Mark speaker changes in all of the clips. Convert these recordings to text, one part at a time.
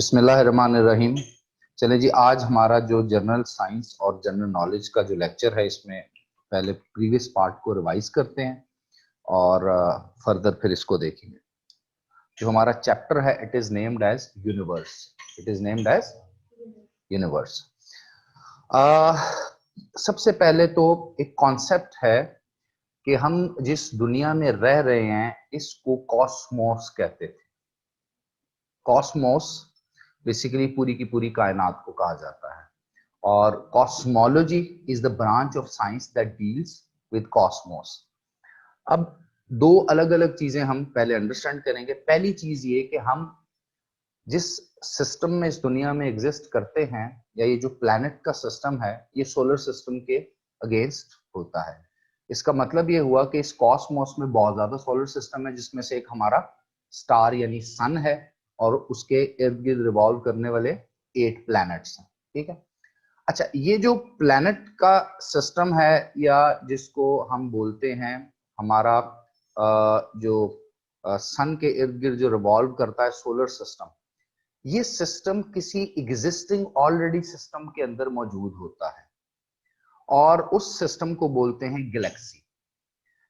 Speaker 1: बिस्मिल्लाहिर्रहमानिर्रहीम। चले जी, आज हमारा जो जनरल साइंस और जनरल नॉलेज का जो लेक्चर है, इसमें पहले प्रीवियस पार्ट को रिवाइज करते हैं और फर्दर फिर इसको देखेंगे। जो हमारा चैप्टर है, it is named as universe. It is named as universe. सबसे पहले तो एक कॉन्सेप्ट है कि हम जिस दुनिया में रह रहे हैं इसको कॉस्मोस कहते थे। कॉस्मोस बेसिकली पूरी की पूरी कायनात को कहा जाता है, और cosmology is the branch of science that deals with Cosmos. अब दो अलग अलग चीजें हम पहले अंडरस्टैंड करेंगे। पहली चीज ये कि हम जिस सिस्टम में इस दुनिया में एग्जिस्ट करते हैं, या ये जो प्लैनेट का सिस्टम है, ये सोलर सिस्टम के अगेंस्ट होता है। इसका मतलब ये हुआ कि इस कॉस्मोस में बहुत ज्यादा सोलर सिस्टम है, जिसमें से एक हमारा स्टार यानी सन है, और उसके इर्द गिर्द रिवॉल्व करने वाले 8 प्लैनेट्स हैं। ठीक है। अच्छा, ये जो प्लैनेट का सिस्टम है, या जिसको हम बोलते हैं हमारा जो सन के इर्द गिर्द जो रिवॉल्व करता है सोलर सिस्टम, ये सिस्टम किसी एग्जिस्टिंग ऑलरेडी सिस्टम के अंदर मौजूद होता है, और उस सिस्टम को बोलते हैं गैलेक्सी।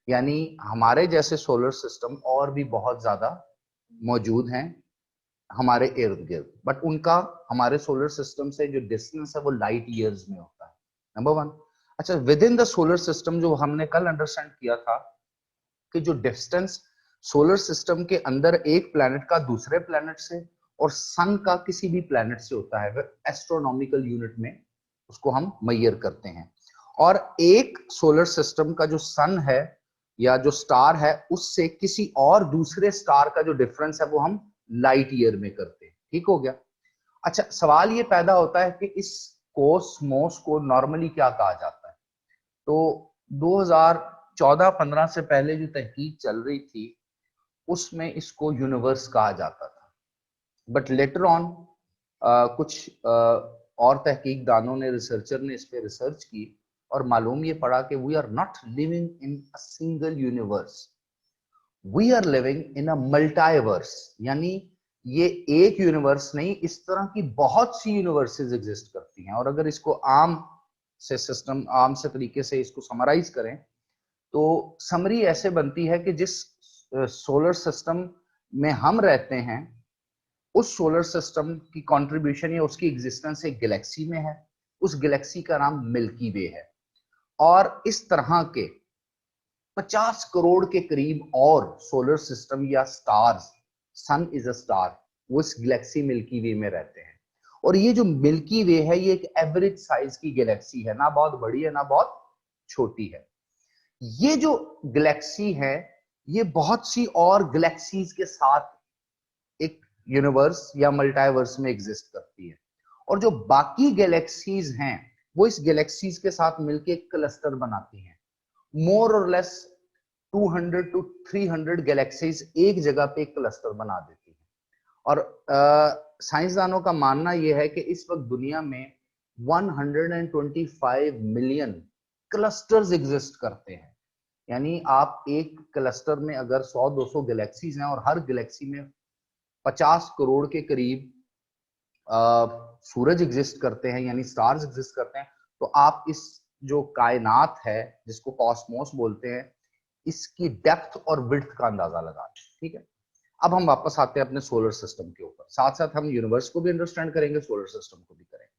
Speaker 1: यानी हमारे जैसे सोलर सिस्टम और भी बहुत ज्यादा मौजूद हैं हमारे इर्द गिर्द, बट उनका हमारे सोलर सिस्टम से जो डिस्टेंस है वो लाइट ईयर्स में होता है, नंबर वन। अच्छा, with in the solar system जो हमने कल अंडरस्टैंड किया था कि जो डिस्टेंस सोलर सिस्टम के अंदर एक प्लैनेट का दूसरे प्लैनेट से और सन का किसी भी प्लैनेट से होता है, वह एस्ट्रोनॉमिकल यूनिट में उसको हम मेजर करते हैं। और एक सोलर सिस्टम का जो सन है या जो स्टार है, उससे किसी और दूसरे स्टार का जो डिफरेंस है वो हम लाइट ईयर में करते हैं। ठीक हो गया। अच्छा, सवाल ये पैदा होता है कि इस कोसमोस को नॉर्मली क्या कहा जाता है। तो 2014-15 से पहले जो तहकीक चल रही थी उसमें इसको यूनिवर्स कहा जाता था, बट लेटर ऑन कुछ और तहकीक दानों ने, रिसर्चर ने इस पे रिसर्च की और मालूम ये पड़ा कि we are not living in a single universe, we are living in a multiverse. यानी ये एक यूनिवर्स नहीं, इस तरह की बहुत सी यूनिवर्सेस एग्जिस्ट करती हैं। और अगर इसको आम से तरीके से इसको समराइज करें, तो समरी ऐसे बनती है कि जिस सोलर सिस्टम में हम रहते हैं, उस सोलर सिस्टम की कंट्रीब्यूशन या उसकी एग्जिस्टेंस एक गैलेक्सी में है। उस गैलेक्सी का नाम मिल्की वे है, और इस तरह के 50 करोड़ के करीब और सोलर सिस्टम या stars, sun is a star, वो इस गैलेक्सी मिल्की वे में रहते हैं। और ये जो मिल्की वे है, ये एक एवरेज साइज की गैलेक्सी है, ना बहुत बड़ी है ना बहुत छोटी है। ये जो गैलेक्सी है, ये बहुत सी और गैलेक्सीज के साथ एक यूनिवर्स या मल्टीवर्स में एग्जिस्ट करती है। और जो बाकी गैलेक्सीज हैं, वो इस गैलेक्सीज के साथ मिलकर एक क्लस्टर बनाती हैं। मोर और लेस 200 टू 300 गैलेक्सीज एक जगह पे एक क्लस्टर बना देती है। और साइंसदानों का मानना यह है कि इस वक्त दुनिया में 125 मिलियन क्लस्टर्स एग्जिस्ट करते हैं। यानी आप एक क्लस्टर में अगर 100-200 गैलेक्सीज हैं और हर गैलेक्सी में 50 करोड़ के करीब सूरज एग्जिस्ट करते हैं, यानी स्टार्स एग्जिस्ट करते हैं, तो आप इस जो कायनात है जिसको कॉस्मोस बोलते हैं, इसकी डेप्थ और विड्थ का अंदाजा लगाते हैं। ठीक है। अब हम वापस आते हैं अपने सोलर सिस्टम के ऊपर, साथ साथ हम यूनिवर्स को भी अंडरस्टैंड करेंगे, सोलर सिस्टम को भी करेंगे।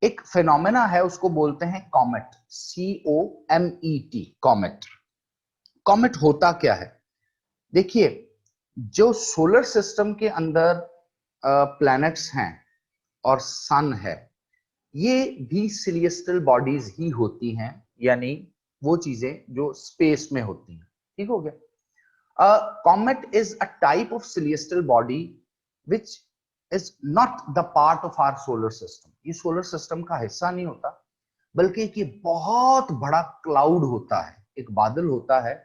Speaker 1: एक फिनोमेना है, उसको बोलते हैं कॉमेट, COMET, कॉमेट। कॉमेट होता क्या है? देखिए, जो सोलर सिस्टम के अंदर प्लैनेट्स हैं और सन है, ये भी सिलियस्टल बॉडीज ही होती हैं, यानी वो चीजें जो स्पेस में होती हैं। ठीक हो गया। Comet is a type of celestial body which is not the part of our solar system. ये सोलर सिस्टम का हिस्सा नहीं होता, बल्कि एक ये बहुत बड़ा क्लाउड होता है, एक बादल होता है।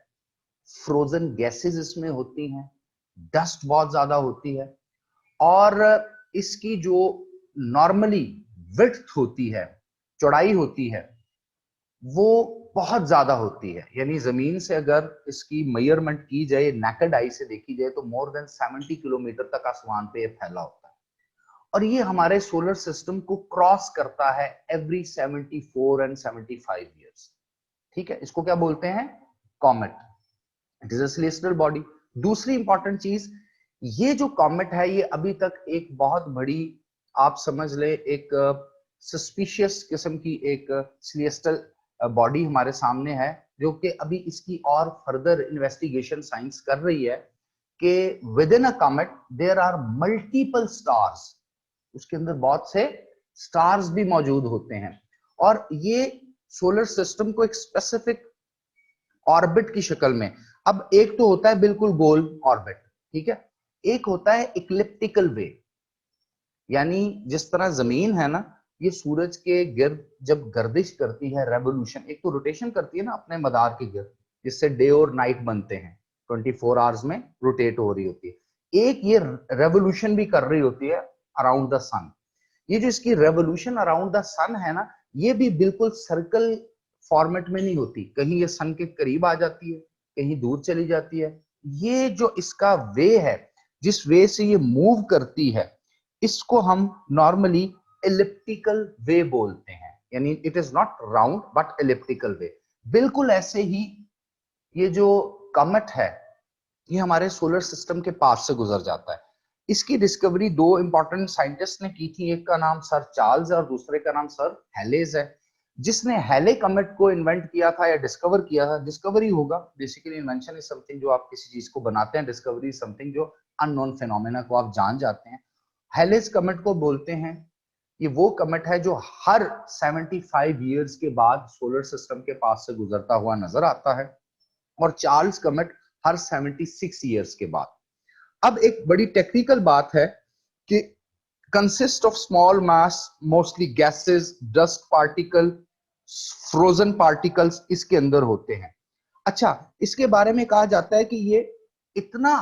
Speaker 1: फ्रोजन गैसेस इसमें होती हैं, डस्ट बहुत ज्यादा होती है, और इसकी जो नॉर्मली विड्थ होती है, चौड़ाई होती है, वो बहुत ज्यादा होती है, यानी जमीन से अगर इसकी मेजरमेंट की जाए, नेकेड आई से देखी जाए, तो मोर देन 70 किलोमीटर तक आसमान पे ये फैला होता है। और ये हमारे सोलर सिस्टम को क्रॉस करता है एवरी 74 एंड 75 ईयर्स। ठीक है, इसको क्या बोलते हैं? Comet. It is a celestial body. दूसरी इंपॉर्टेंट चीज, ये जो कॉमेट है ये अभी तक एक बहुत बड़ी, आप समझ ले, एक सस्पिशियस किस्म की एक सेलेस्टियल बॉडी हमारे सामने है, जो कि अभी इसकी और फर्दर इन्वेस्टिगेशन साइंस कर रही है कि within a comet there are multiple stars. उसके अंदर बहुत से स्टार्स भी मौजूद होते हैं, और ये सोलर सिस्टम को एक स्पेसिफिक ऑर्बिट की शक्ल में, अब एक तो होता है बिल्कुल गोल ऑर्बिट, ठीक है, एक होता है इक्लिप्टिकल वे, यानी जिस तरह जमीन है ना, ये सूरज के गिर्द जब गर्दिश करती है, रेवोल्यूशन, एक तो रोटेशन करती है ना अपने मदार के गिर्द, जिससे डे और नाइट बनते हैं, 24 आवर्स में रोटेट हो रही होती है, एक ये रेवोल्यूशन भी कर रही होती है अराउंड द सन। ये जो इसकी रेवोल्यूशन अराउंड द सन है ना, ये भी बिल्कुल सर्कल फॉर्मेट में नहीं होती, कहीं ये सन के करीब आ जाती है, कहीं दूर चली जाती है। ये जो इसका वे है, जिस वे से ये मूव करती है, इसको हम नॉर्मली एलिप्टिकल वे बोलते हैं, यानी it is not round but elliptical way. बिल्कुल ऐसे ही ये जो कॉमेट है, ये हमारे सोलर सिस्टम के पास से गुजर जाता है। इसकी डिस्कवरी दो इंपॉर्टेंट साइंटिस्ट ने की थी, एक का नाम सर चार्ल्स है और दूसरे का नाम सर हेलेज है। जिसने हेले कमेट को इन्वेंट किया था या डिस्कवर किया था, डिस्कवरी होगा बेसिकली, इन्वेंशन इज समथिंग जो आप किसी चीज को बनाते हैं, डिस्कवरी इज समथिंग जो अननोन फिनोमेना को आप जान जाते हैं। हेलेज कमेट को बोलते हैं, ये वो कमेट है जो हर 75 ईयर्स के बाद सोलर सिस्टम के पास से गुजरता हुआ नजर आता है, और चार्ल्स कमेट हर 76 ईयर्स के बाद। अब एक बड़ी टेक्निकल बात है कि consist of small mass, mostly gases, dust particle, frozen particles इसके अंदर होते हैं। अच्छा, इसके बारे में कहा जाता है कि ये इतना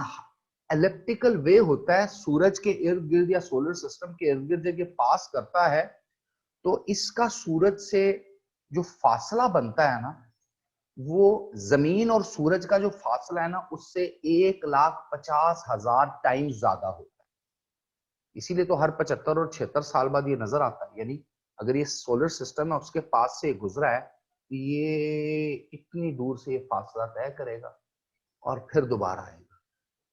Speaker 1: एलिप्टिकल वे होता है सूरज के इर्द गिर्द या सोलर सिस्टम के इर्द गिर्द, जब ये पास करता है तो इसका सूरज से जो फासला बनता है ना, वो जमीन और सूरज का जो फासला है ना, उससे 1,50,000 टाइम्स ज्यादा होता है। इसीलिए तो हर 75 और 76 साल बाद ये नजर आता है, यानी अगर ये सोलर सिस्टम है उसके पास से गुजरा है, तो ये इतनी दूर से ये फासला तय करेगा और फिर दोबारा आएगा।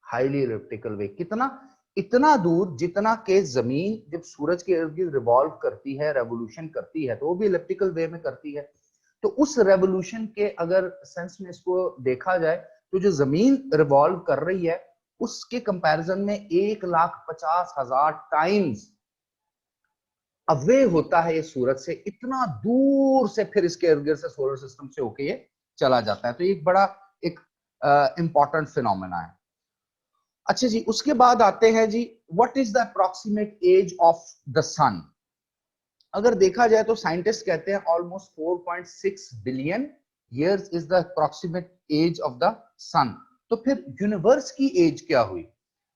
Speaker 1: हाईली इलिप्टिकल वे, कितना? इतना दूर जितना कि जमीन जब सूरज के इर्द गिर्द रिवॉल्व करती है, रेवोल्यूशन करती है, तो वो भी इलिप्टिकल वे में करती है। तो उस रेवोल्यूशन के अगर सेंस में इसको देखा जाए, तो जो जमीन रिवॉल्व कर रही है उसके कंपैरिजन में 1,50,000 टाइम्स अवे होता है ये सूरज से, इतना दूर से फिर इसके इर्द गिर्द से सोलर सिस्टम से होके ये चला जाता है। तो ये एक बड़ा एक इंपॉर्टेंट फिनोमेना है। अच्छा जी, उसके बाद आते हैं जी, what is the approximate age of the sun. अगर देखा जाए तो साइंटिस्ट कहते हैं almost 4.6 billion years is the approximate age of the sun. तो फिर यूनिवर्स की एज क्या हुई,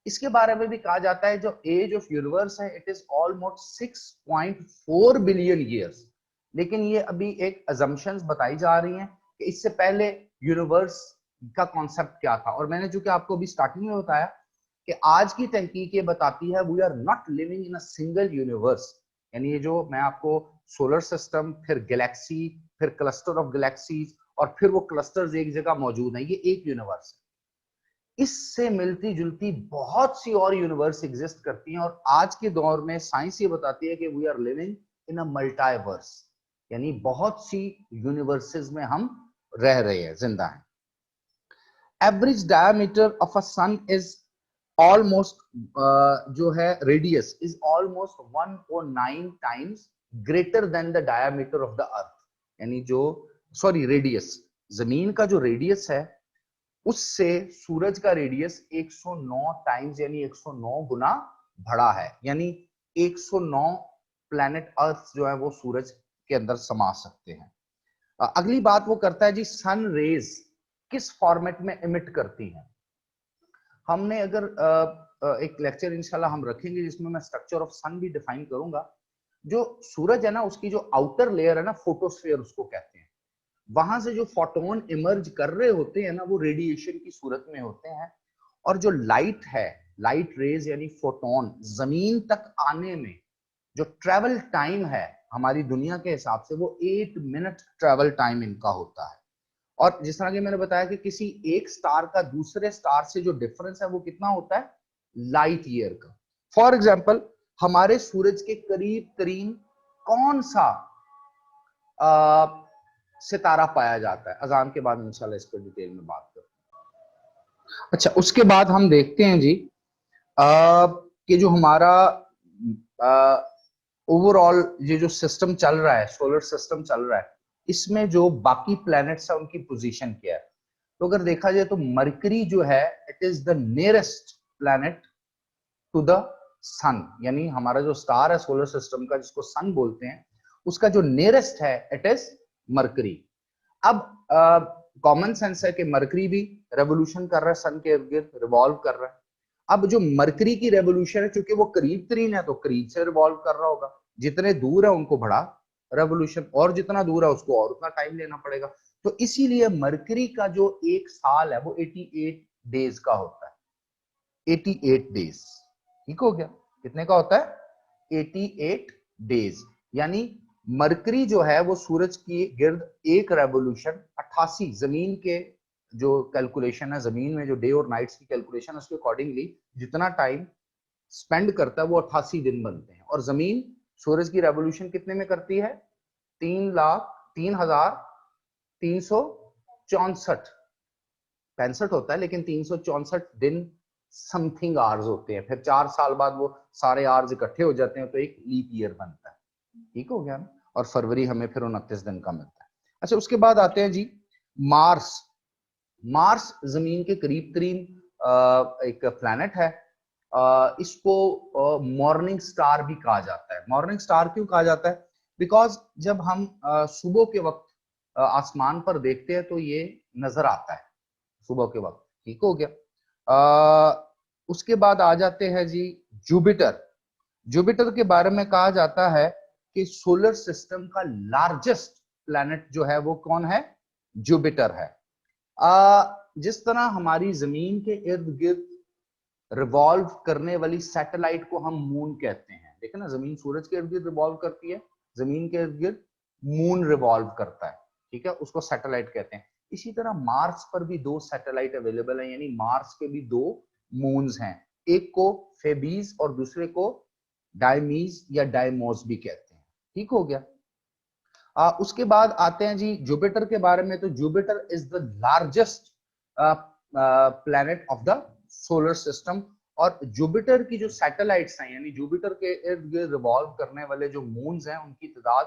Speaker 1: इसके बारे में भी कहा जाता है, जो एज ऑफ यूनिवर्स है it is almost 6.4 billion years. लेकिन ये अभी एक अजम्पशंस बताई जा रही हैं कि इससे पहले यूनिवर्स का कॉन्सेप्ट क्या था। और मैंने जो कि आपको अभी स्टार्टिंग में बताया कि आज की तहकीक ये बताती है we are not living in a single universe, यानी ये जो मैं आपको सोलर सिस्टम, फिर गैलेक्सी, फिर क्लस्टर ऑफ गैलेक्सीज, और फिर वो क्लस्टर्स एक जगह मौजूद हैं, ये एक यूनिवर्स है। इससे मिलती जुलती बहुत सी और यूनिवर्स एग्जिस्ट करती हैं, और आज के दौर में साइंस ये बताती है कि we are living in a multiverse, यानी बहुत सी यूनिवर्सेस में हम रह रहे हैं, जिंदा हैं। Average diameter of a sun is almost, जो है radius is almost 109 times greater than the diameter of the earth, यानी जो, सॉरी, रेडियस, जमीन का जो रेडियस है उससे सूरज का रेडियस 109 टाइम्स यानी 109 गुना बड़ा है, यानी 109 प्लैनेट अर्थ जो है वो सूरज के अंदर समा सकते हैं। अगली बात वो करता है जी, सन रेज किस फॉर्मेट में इमिट करती हैं। हमने अगर एक लेक्चर इंशाल्लाह हम रखेंगे जिसमें मैं स्ट्रक्चर ऑफ सन भी डिफाइन करूंगा। जो सूरज है ना, उसकी जो आउटर लेयर है ना, फोटोस्फीयर उसको कहते हैं, वहां से जो फोटोन इमर्ज कर रहे होते हैं ना, वो रेडिएशन की सूरत में होते हैं। और जो लाइट है, लाइट रेज यानी फोटोन, जमीन तक आने में जो ट्रेवल टाइम है हमारी दुनिया के हिसाब से, वो 8 मिनट ट्रेवल टाइम इनका होता है। और जिस तरह की मैंने बताया कि किसी एक स्टार का दूसरे स्टार से जो डिफरेंस है वो कितना होता है, लाइट ईयर का। फॉर एग्जाम्पल, हमारे सूरज के करीब तरीन कौन सा सितारा पाया जाता है? अजान के बाद इंशाल्लाह इस पर डिटेल में बात करते हैं। अच्छा, उसके बाद हम देखते हैं जी कि जो हमारा ओवरऑल ये जो सिस्टम चल रहा है, सोलर सिस्टम चल रहा है, इसमें जो बाकी प्लैनेट्स है उनकी पोजीशन क्या है। तो अगर देखा जाए तो मरकरी जो है, it is the nearest planet to the sun, यानी हमारा जो स्टार है सोलर सिस्टम का जिसको सन बोलते हैं, उसका जो नियरेस्ट है इट इज मरकरी। अब कॉमन सेंस है कि मरकरी भी रेवोल्यूशन कर रहा है, सन के इर्द गिर्द रिवॉल्व कर रहा है। अब जो मरकरी की रेवोल्यूशन है, क्योंकि वो करीब तरीन है तो करीब से रिवॉल्व कर रहा होगा, जितने दूर है उनको बड़ा रेवोल्यूशन, और जितना दूर है उसको और उतना टाइम लेना पड़ेगा। तो इसीलिए मरकरी का जो एक साल है वो 88 डेज का होता है। 88 डेज, ठीक हो गया? कितने का होता है? 88 डेज। यानी मरकरी जो है वो सूरज की गिर्द एक रेवोल्यूशन 88, जमीन के जो कैलकुलेशन है, जमीन में जो डे और नाइट्स की कैलकुलेशन है उसके अकॉर्डिंगली जितना टाइम स्पेंड करता है वो 88 दिन बनते हैं। और जमीन सूरज की रेवोल्यूशन कितने में करती है? 3,03,364, 65 होता है, लेकिन 364 दिन समथिंग आवर्स होते हैं। फिर 4 साल बाद वो सारे आवर्स इकट्ठे हो जाते हैं तो एक लीप ईयर बनता है, ठीक हो गया ना? और फरवरी हमें फिर 29 दिन का मिलता है। अच्छा, उसके बाद आते हैं जी मार्स। मार्स जमीन के करीब तरीन एक प्लैनेट है। इसको मॉर्निंग स्टार भी कहा जाता है। मॉर्निंग स्टार क्यों कहा जाता है? बिकॉज जब हम सुबह के वक्त आसमान पर देखते हैं तो ये नजर आता है सुबह के वक्त, ठीक हो गया? उसके बाद आ जाते हैं जी जुपिटर। जुपिटर के बारे में कहा जाता है कि सोलर सिस्टम का लार्जेस्ट प्लैनेट जो है वो कौन है? जुपिटर है। जिस तरह हमारी जमीन के इर्द गिर्द रिवॉल्व करने वाली सैटेलाइट को हम मून कहते हैं, देखे ना, जमीन सूरज के इर्द गिर्द रिवॉल्व करती है, जमीन के इर्द गिर्द मून रिवॉल्व करता है, ठीक है, उसको सैटेलाइट कहते हैं। इसी तरह मार्स पर भी 2 सैटेलाइट अवेलेबल है, यानी मार्स के भी 2 मून्स हैं। एक को फेबीज और दूसरे को डायमीज या डायमोस भी कहते हैं, ठीक हो गया? उसके बाद आते हैं जी जुपिटर के बारे में। तो Jupiter is the largest planet of the solar system. और जुपिटर की जो सैटेलाइट्स हैं, यानी जुपिटर के इर्द गिर्द रिवॉल्व करने वाले जो मून्स हैं, उनकी तादाद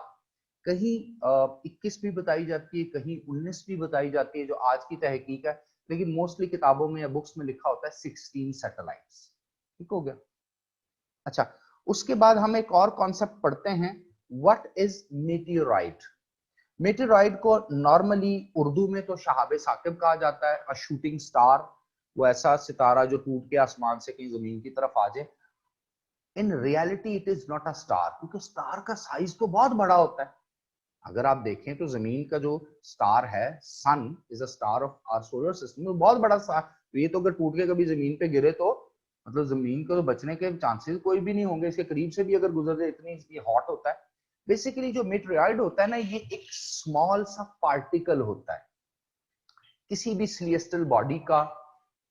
Speaker 1: कहीं 21 भी बताई जाती है, कहीं 19 भी बताई जाती है, जो आज की तहकीक है। लेकिन मोस्टली किताबों में या बुक्स में लिखा होता है 16 सैटेलाइट्स, ठीक हो गया? अच्छा, उसके बाद हम एक और कॉन्सेप्ट पढ़ते हैं, व्हाट इज मीटियोराइट। मीटियोराइट को नॉर्मली उर्दू में तो शहाब साकिब कहा जाता है, अ शूटिंग स्टार, वो ऐसा सितारा जो टूट के आसमान से कहीं जमीन की तरफ आ जाए। In reality it is not a star, क्योंकि स्टार का साइज तो बहुत बड़ा होता है। अगर आप देखें तो जमीन का जो स्टार है, sun is a star of our solar system, बहुत बड़ा स्टार। तो ये तो अगर टूट के कभी जमीन पे गिरे तो मतलब जमीन को तो बचने के चांसेस कोई भी नहीं होंगे, इसके करीब से भी अगर गुजर जाए, इतनी ये हॉट होता है। बेसिकली जो मीटेरोइड होता है ना, ये एक स्मॉल सा पार्टिकल होता है किसी भी सिलेस्टियल बॉडी का,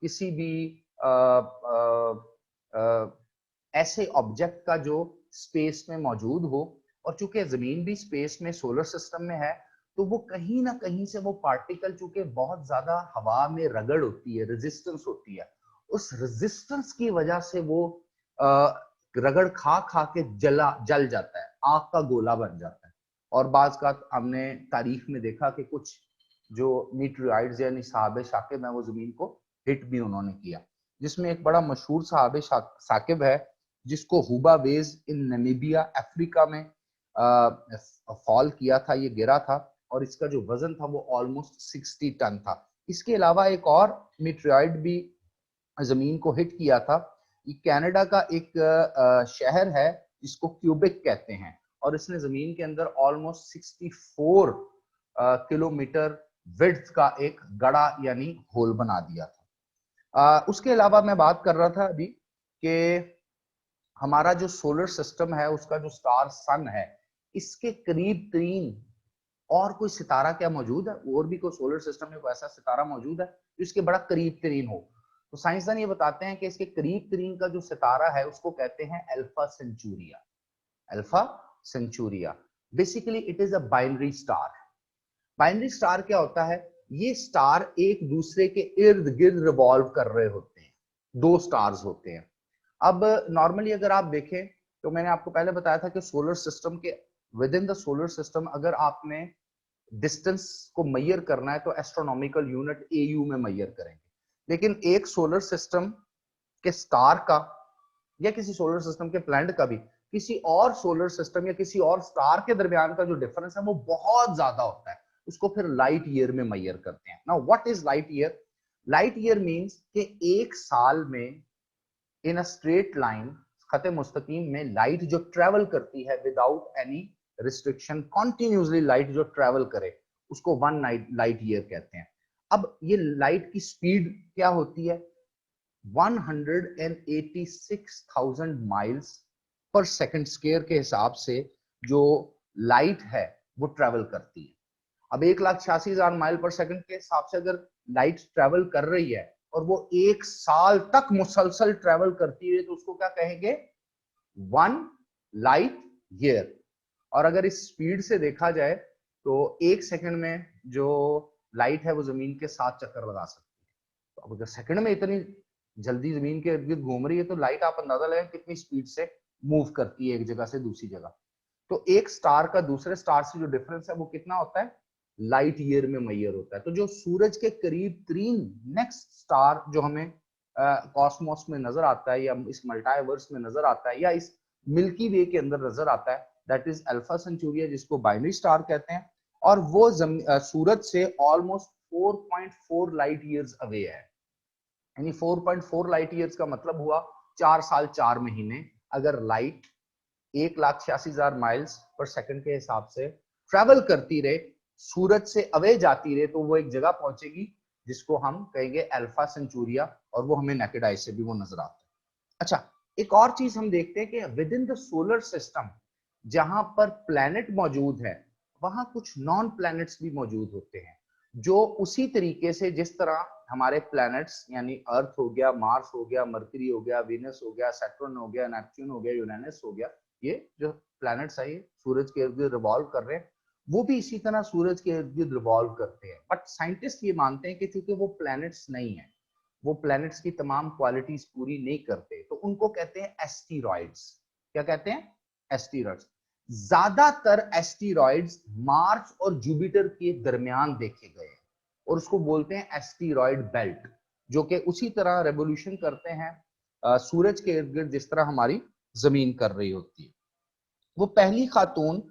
Speaker 1: किसी भी आ, आ, आ, ऐसे ऑब्जेक्ट का जो स्पेस में मौजूद हो। और चूंकि जमीन भी स्पेस में सोलर सिस्टम में है, तो वो कहीं ना कहीं से वो पार्टिकल, चूंकि बहुत ज्यादा हवा में रगड़ होती है, रेजिस्टेंस होती है, उस रेजिस्टेंस की वजह से वो रगड़ खा खा के जल जाता है, आग का गोला बन जाता है। और बाज का हमने तारीख में देखा कि कुछ जो मीटेरोइड्स यानी साहब शाकिब है, वो जमीन को हिट भी उन्होंने किया। जिसमें एक बड़ा मशहूर साहब साकिब है जिसको हुबा वेज इन नमीबिया अफ्रीका में फॉल किया था, ये गिरा था, और इसका जो वजन था वो ऑलमोस्ट 60 टन था। इसके अलावा एक और मीटेरोइड भी जमीन को हिट किया था। ये कनाडा का एक शहर है जिसको क्यूबिक कहते हैं, और इसने जमीन के अंदर ऑलमोस्ट 64 किलोमीटर विड्थ का एक गड़ा यानी होल बना दिया था। उसके अलावा मैं बात कर रहा था अभी कि हमारा जो सोलर सिस्टम है उसका जो स्टार सन है, इसके करीब तरीन और कोई सितारा क्या मौजूद है? और भी कोई सोलर सिस्टम में कोई ऐसा सितारा मौजूद है जो इसके बड़ा करीब तरीन हो? तो साइंसदान ये बताते हैं कि इसके करीब तरीन का जो सितारा है उसको कहते हैं alpha Centauri. Alpha Centauri basically it is a binary star. Binary star क्या होता है? ये स्टार एक दूसरे के इर्द गिर्द रिवॉल्व कर रहे होते हैं, दो स्टार्स होते हैं। अब नॉर्मली अगर आप देखें तो मैंने आपको पहले बताया था कि सोलर सिस्टम के with in the solar system अगर आपने डिस्टेंस को मैयर करना है तो एस्ट्रोनॉमिकल यूनिट एयू में मैयर करेंगे, लेकिन एक सोलर सिस्टम के स्टार का या किसी सोलर सिस्टम के प्लैनेट का भी किसी और सोलर सिस्टम या किसी और स्टार के दरमियान का जो डिफरेंस है वो बहुत ज्यादा होता है, उसको फिर लाइट ईयर में मैयर करते हैं। Now what is light year? Light year means कि एक साल में इन अ स्ट्रेट लाइन, खते मुस्तकीम में लाइट जो ट्रेवल करती है without any restriction, continuously light जो ट्रेवल करे उसको वन लाइट ईयर कहते हैं। अब ये लाइट की स्पीड क्या होती है? 186,000 माइल्स पर सेकंड स्क्वायर के हिसाब से जो लाइट है वो ट्रेवल करती है। अब 1,86,000 माइल पर सेकंड के हिसाब से अगर लाइट ट्रेवल कर रही है और वो एक साल तक मुसलसल ट्रेवल करती है तो उसको क्या कहेंगे? 1 लाइट ईयर। और अगर इस स्पीड से देखा जाए तो एक सेकंड में जो लाइट है वो जमीन के 7 चक्कर लगा सकती है। तो अब अगर सेकंड में इतनी जल्दी जमीन के इर्द गिर्द घूम रही है तो लाइट आप अंदाजा लगाएं कितनी स्पीड से मूव करती है एक जगह से दूसरी जगह। तो एक स्टार का दूसरे स्टार से जो डिफरेंस है वो कितना होता है? लाइट ईयर में मैयर होता है। तो जो सूरज के करीब तरीन नेक्स्ट स्टार जो हमें कॉस्मोस में नजर आता है या इस मल्टीवर्स में नजर आता है या इस मिल्की वे के अंदर नजर आता है, दैट इज अल्फा सेंचुरिया, जिसको बाइनरी स्टार कहते हैं। और वो सूरज से ऑलमोस्ट 4.4 लाइट ईयर्स अवे है। यानी 4.4 लाइट ईयर्स का मतलब हुआ 4 साल 4 महीने। अगर लाइट 1,86,000 माइल्स पर सेकंड के हिसाब से ट्रेवल करती रहे, सूरज से अवे जाती रहे, तो वो एक जगह पहुंचेगी जिसको हम कहेंगे अल्फा सेंचुरिया, और वो हमें नेकेड आई से भी वो नजर आता है। अच्छा, एक और चीज हम देखते हैं कि with in the solar system जहां पर प्लैनेट मौजूद है वहां कुछ नॉन प्लैनेट्स भी मौजूद होते हैं जो उसी तरीके से जिस तरह हमारे प्लैनेट्स यानी अर्थ हो गया, मार्स हो गया, मरकरी हो गया, वीनस हो गया, सैटर्न हो गया, नेपच्यून हो गया, यूरेनस हो गया, ये जो प्लैनेट्स है ये सूरज के इर्द गिर्द रिवॉल्व कर रहे हैं, वो भी इसी तरह सूरज के इर्द गिर्द रिवॉल्व करते हैं। बट साइंटिस्ट ये मानते हैं कि चूंकि वो प्लैनेट्स नहीं है, वो प्लैनेट्स की तमाम क्वालिटीज पूरी नहीं करते, तो उनको कहते हैं एस्टीरॉइड्स। क्या कहते हैं? एस्टीरॉइड्स। ज्यादातर एस्टीरॉइड्स मार्स और जुपिटर के दरमियान देखे गए हैं और उसको बोलते हैं एस्टीरॉइड बेल्ट, जो कि उसी तरह रेवोल्यूशन करते हैं सूरज के इर्द गिर्द जिस तरह हमारी जमीन कर रही होती है। वो पहली खातून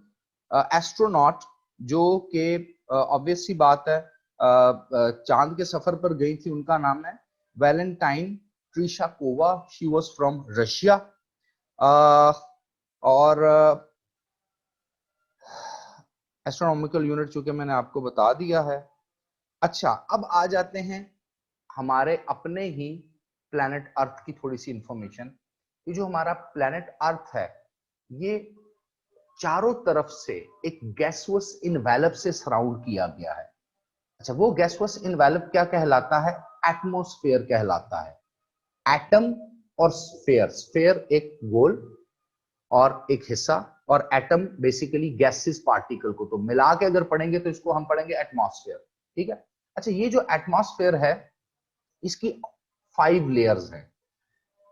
Speaker 1: एस्ट्रोनॉट जो कि ऑब्वियस सी बात है चांद के सफर पर गई थी, उनका नाम है Valentina Tereshkova. She was from Russia. और एस्ट्रोनॉमिकल यूनिट चूंकि मैंने आपको बता दिया है। अच्छा, अब आ जाते हैं हमारे अपने ही प्लैनेट अर्थ की थोड़ी सी इंफॉर्मेशन। ये जो हमारा प्लैनेट अर्थ है ये चारों तरफ से एक गैसवस इनवेलप से सराउंड किया गया है। अच्छा, वो गैसवस इनवेलप क्या कहलाता है? एटमॉस्फेयर कहलाता है। एटम और स्फेयर, स्फेयर एक गोल और एक हिस्सा, और एटम बेसिकली गैसेस पार्टिकल को तो मिला के अगर पढ़ेंगे तो इसको हम पढ़ेंगे एटमॉस्फेयर। ठीक है। अच्छा, ये जो एटमॉस्फेयर है इसकी 5 लेयर्स हैं।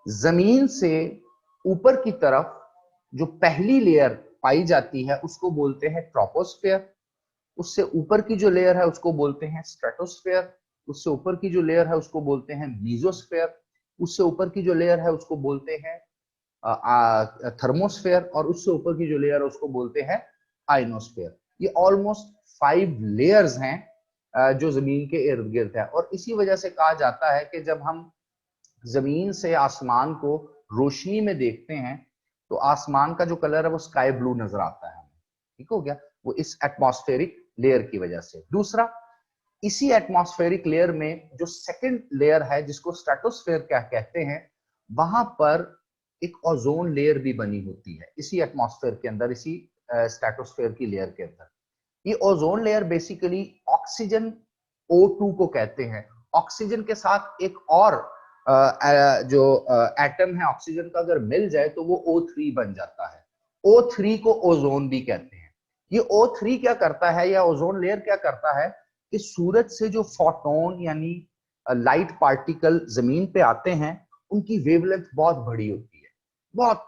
Speaker 1: जमीन से ऊपर की तरफ जो पहली लेयर पाई जाती है उसको बोलते हैं ट्रोपोस्फेयर। उससे ऊपर की जो लेयर है उसको बोलते हैं स्ट्रेटोस्फेयर। उससे ऊपर की जो लेयर है उसको बोलते हैं मीजोस्फेयर। उससे ऊपर की जो लेयर है उसको बोलते हैं थर्मोस्फेयर। और उससे ऊपर की जो लेयर है उसको बोलते हैं आइनोस्फेयर। ये ऑलमोस्ट 5 लेयर्स हैं जो जमीन के इर्द गिर्द है। और इसी वजह से कहा जाता है कि जब हम जमीन से आसमान को रोशनी में देखते हैं तो आसमान का जो कलर है वो स्काई ब्लू नजर आता है। ठीक हो गया? वो इस एटमॉस्फेरिक लेयर की वजह से। दूसरा, इसी एटमॉस्फेरिक लेयर में जो सेकंड लेयर है जिसको स्ट्रेटोस्फेयर क्या कहते हैं, वहां पर एक ओजोन लेयर भी बनी होती है इसी एटमॉस्फेयर के अंदर, इसी स्ट्रेटोस्फेयर की लेयर के अंदर। ये ozone layer basically oxygen O2 को कहते हैं, ऑक्सीजन के साथ एक और जो एटम है ऑक्सीजन का अगर मिल जाए तो वो O3 बन जाता है। O3 को ओजोन भी कहते हैं। ये O3 क्या करता है, या ओजोन लेयर क्या करता है कि सूरज से जो फोटोन यानी लाइट पार्टिकल जमीन पे आते हैं उनकी वेवलेंथ बहुत बड़ी होती है, बहुत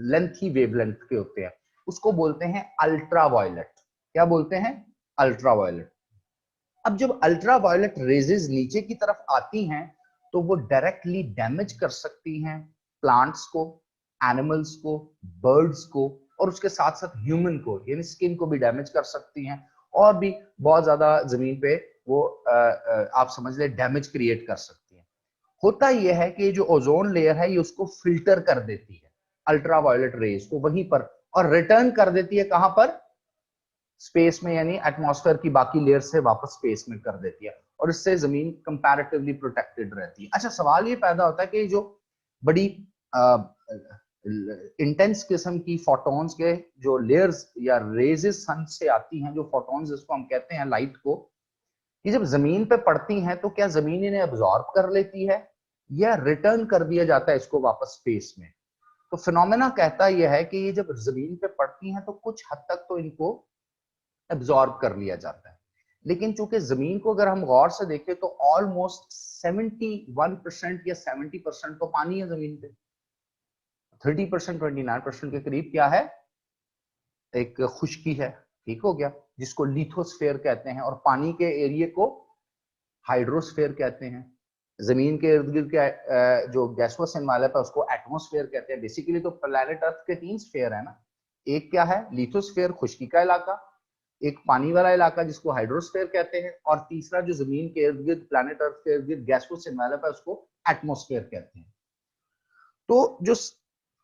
Speaker 1: लेंथी वेवलेंथ के होते हैं, उसको बोलते हैं अल्ट्रावायलेट। क्या बोलते हैं? अल्ट्रावायलेट। अब जब अल्ट्रावायलेट रेजेस नीचे की तरफ आती हैं तो वो डायरेक्टली डैमेज कर सकती हैं प्लांट्स को, एनिमल्स को, बर्ड्स को, और उसके साथ साथ ह्यूमन को यानी स्किन को भी डैमेज कर सकती हैं, और भी बहुत ज्यादा जमीन पे वो आप समझ ले डैमेज क्रिएट कर सकती हैं। होता यह है कि ये जो ओजोन लेयर है ये उसको फिल्टर कर देती है अल्ट्रावायलेट रेज को वहीं पर, और रिटर्न कर देती है कहां पर? स्पेस में, यानी एटमॉस्फेयर की बाकी लेयर से वापस स्पेस में कर देती है, और इससे जमीन कंपैरेटिवली प्रोटेक्टेड रहती है। अच्छा, सवाल ये पैदा होता है कि जो बड़ी इंटेंस किस्म की फोटॉन्स के जो लेयर्स या रेजेस सन से आती हैं, जो फोटॉन्स जिसको हम कहते हैं लाइट को, ये जब जमीन पे पड़ती हैं तो क्या जमीन इन्हें अब्सॉर्ब कर लेती है या रिटर्न कर दिया जाता है इसको वापस स्पेस में? तो फिनोमेना कहता यह है कि ये जब जमीन पे पड़ती हैं तो कुछ हद तक तो इनको एब्जॉर्ब कर लिया जाता है, लेकिन चूंकि जमीन को अगर हम गौर से देखें तो ऑलमोस्ट 71% या 70% तो पानी है जमीन पे, 30% 29% के करीब क्या है? एक खुश्की है। ठीक हो गया, जिसको लिथोस्फेयर कहते हैं, और पानी के एरिया को हाइड्रोस्फेयर कहते हैं। जमीन के इर्द गिर्द के जो गैसोस एनवायरनमेंट है उसको एटमोस्फेयर कहते हैं। बेसिकली तो प्लैनेट अर्थ के 3 स्फीयर है ना, एक क्या है? लिथोस्फेयर, खुश्की का इलाका, एक पानी वाला इलाका जिसको हाइड्रोस्फेयर कहते हैं, और तीसरा जो जमीन के इर्द गिर्द प्लैनेट अर्थ के इर्द गिर्द गैसोस एनवायरनमेंट है उसको एटमोस्फेयर कहते हैं। तो जो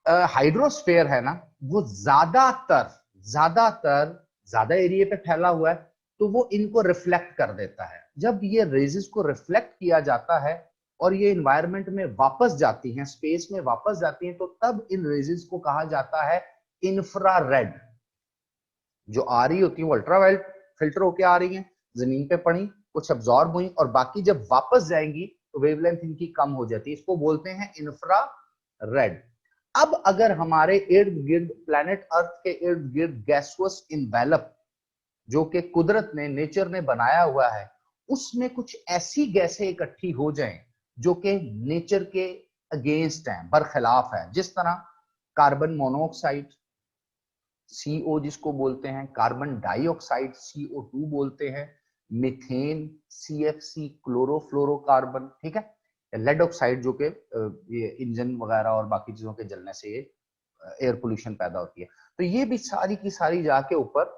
Speaker 1: हाइड्रोस्फेयर है ना, वो ज्यादातर ज्यादातर ज्यादा एरिया पे फैला हुआ है, तो वो इनको रिफ्लेक्ट कर देता है। जब ये रेजेस को रिफ्लेक्ट किया जाता है और ये एनवायरनमेंट में वापस जाती हैं, स्पेस में वापस जाती हैं, तो तब इन रेजेस को कहा जाता है इंफ्रारेड। जो आ रही होती है वो अल्ट्रावायलेट फिल्टर होके आ रही हैं, जमीन पे पड़ी, कुछ अब्सॉर्ब हुई, और बाकी जब वापस जाएंगी तो वेवलेंथ इनकी कम हो जाती है, इसको बोलते हैं इंफ्रारेड। अब अगर हमारे इर्द गिर्द प्लैनेट अर्थ के इर्द गिर्द गैसुअस इन्वेलप जो कि कुदरत ने, नेचर ने बनाया हुआ है, उसमें कुछ ऐसी गैसें इकट्ठी हो जाएं जो कि नेचर के अगेंस्ट हैं, बरखिलाफ है, जिस तरह कार्बन मोनोऑक्साइड CO जिसको बोलते हैं, कार्बन डाइऑक्साइड CO2 बोलते हैं, मीथेन CFC क्लोरोफ्लोरोकार्बन, ठीक है, लेड ऑक्साइड जो कि ये इंजन वगैरह और बाकी चीजों के जलने से ये एयर पोल्यूशन पैदा होती है। तो ये भी सारी की सारी जाके ऊपर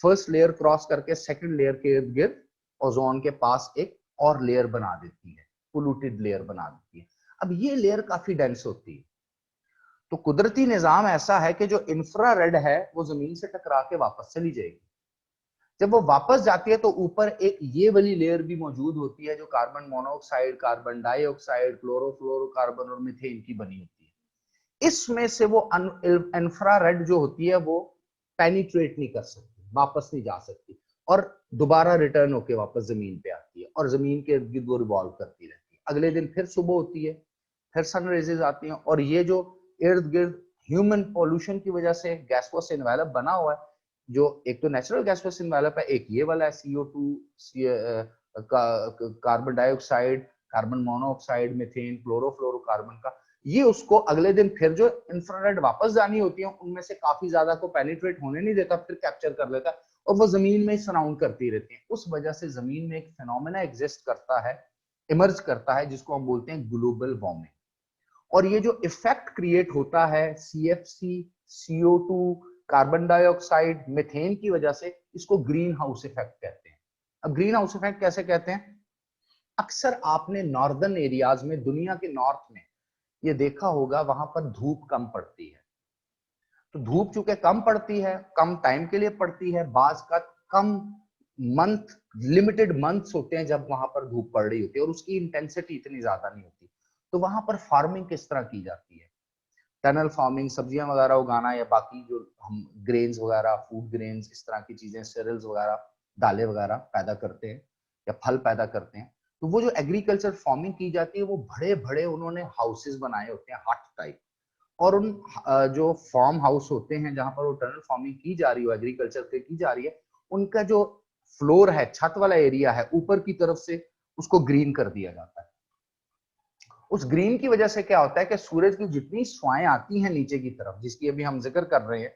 Speaker 1: फर्स्ट लेयर क्रॉस करके सेकंड लेयर के इर्द गिर्द ओजोन के पास एक और लेयर बना देती है, पोल्यूटेड लेयर बना देती है। अब ये लेयर काफी डेंस होती है, तो कुदरती निजाम ऐसा है कि जो इंफ्रारेड है वो जमीन से टकरा के वापस चली जाएगी। जब वो वापस जाती है तो ऊपर एक ये वाली लेयर भी मौजूद होती है जो carbon monoxide, carbon dioxide, chlorofluorocarbon और मीथेन की बनी होती है। इसमें से वो इंफ्रारेड जो होती है वो पेनिट्रेट नहीं कर सकती, वापस नहीं जा सकती, और दोबारा रिटर्न होके वापस जमीन पे आती है, और जमीन के इर्द गिर्द वो रिवॉल्व करती रहती है। अगले दिन फिर सुबह होती है, फिर सन रेजेस आती हैं, और ये जो इर्द गिर्द ह्यूमन पॉल्यूशन की वजह से गैसोस एनवायरनमेंट बना हुआ है, जो एक तो नेचुरल गैसोस एनवायरनमेंट है, एक ये वाला है CO2, carbon dioxide, carbon monoxide, methane, chlorofluorocarbon का, ये उसको अगले दिन फिर जो इंफ्रारेड वापस जानी होती है उनमें से काफी ज्यादा को पेनिट्रेट होने नहीं देता, फिर कैप्चर कर लेता है, और वो जमीन में सराउंड करती रहती है। उस वजह से जमीन में एक फिनोमेना एग्जिस्ट करता है, इमर्ज करता है, जिसको हम बोलते हैं ग्लोबल वार्मिंग। और ये जो इफेक्ट क्रिएट होता है CFC, CO2, carbon dioxide, methane की वजह से, इसको ग्रीन हाउस इफेक्ट कहते हैं। अब ग्रीन हाउस इफेक्ट कैसे कहते हैं? अक्सर आपने नॉर्दर्न एरियाज में, दुनिया के नॉर्थ में ये देखा होगा, वहां पर धूप कम पड़ती है। तो धूप चूंकि कम पड़ती है, कम टाइम के लिए पड़ती है, बाज का कम मंथ, लिमिटेड मंथ्स होते हैं जब वहां पर धूप पड़ रही होती है और उसकी इंटेंसिटी इतनी ज्यादा नहीं होती, तो वहां पर फार्मिंग किस तरह की जाती है? टनल फार्मिंग, सब्जियां वगैरह उगाना या बाकी जो हम ग्रेन्स वगैरह, फूड ग्रेन्स, इस तरह की चीजें, सीरियल्स वगैरह, दालें वगैरह पैदा करते हैं या फल पैदा करते हैं। तो वो जो एग्रीकल्चर फार्मिंग की जाती है वो बड़े बड़े उन्होंने हाउसेस बनाए होते हैं, हट टाइप। और उन जो फार्म हाउस होते हैं जहां पर वो टनल फार्मिंग की जा रही हो, एग्रीकल्चर पे की जा रही है, उनका जो फ्लोर है, छत वाला एरिया है, ऊपर की तरफ से उसको ग्रीन कर दिया जाता है। उस ग्रीन की वजह से क्या होता है कि सूरज की जितनी स्वाएं आती हैं नीचे की तरफ, जिसकी अभी हम जिक्र कर रहे हैं,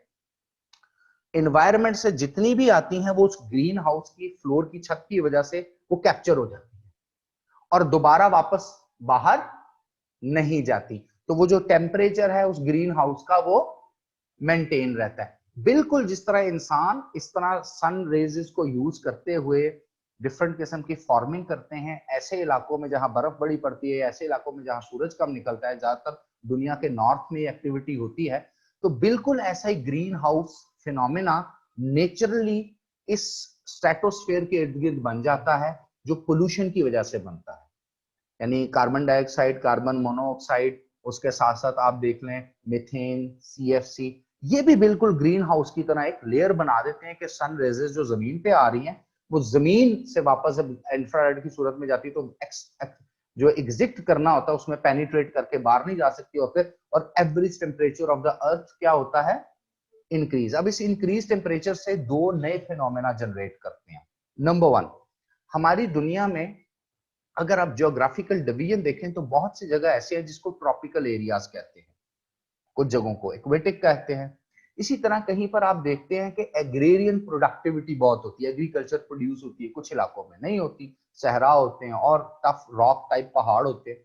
Speaker 1: एनवायरनमेंट से जितनी भी आती हैं वो उस ग्रीन हाउस की फ्लोर की छत की वजह से वो कैप्चर हो जाती है और दोबारा वापस बाहर नहीं जाती। तो वो जो टेम्परेचर है उस ग्रीन हाउस का वो मेंटेन रहता है। बिल्कुल जिस तरह इंसान इस तरह सन रेजेस को यूज करते हुए डिफरेंट किस्म की फार्मिंग करते हैं, ऐसे इलाकों में जहां बर्फ बड़ी पड़ती है, ऐसे इलाकों में जहां सूरज कम निकलता है, ज्यादातर दुनिया के नॉर्थ में एक्टिविटी होती है, तो बिल्कुल ऐसा ही ग्रीन हाउस फिनोमेना नेचुरली इस स्ट्रेटोस्फेयर के इर्द गिर्द बन जाता है, जो पोल्यूशन की वजह से बनता है। यानी कार्बन डाइऑक्साइड, कार्बन मोनोऑक्साइड, उसके साथ साथ आप देख लें मीथेन, सीएफसी, ये भी बिल्कुल ग्रीन हाउस की तरह एक लेयर बना देते हैं कि सन रेजेस जो जमीन पे आ रही हैं वो जमीन से वापस जब इंफ्रारेड की सूरत में जाती है तो जो एग्जिट करना होता है उसमें पेनिट्रेट करके बाहर नहीं जा सकती, और एवरेज टेम्परेचर ऑफ द अर्थ क्या होता है? इंक्रीज। अब इस इंक्रीज टेम्परेचर से दो नए फिनोमेना जनरेट करते हैं। नंबर वन, हमारी दुनिया में अगर आप ज्योग्राफिकल डिवीजन देखें तो बहुत सी जगह ऐसी है जिसको ट्रॉपिकल एरियाज कहते हैं, कुछ जगहों को एक्वेटिक कहते हैं। इसी तरह कहीं पर आप देखते हैं कि एग्रेरियन प्रोडक्टिविटी बहुत होती है, एग्रीकल्चर प्रोड्यूस होती है, कुछ इलाकों में नहीं होती, सहरा होते हैं और टफ रॉक टाइप पहाड़ होते हैं।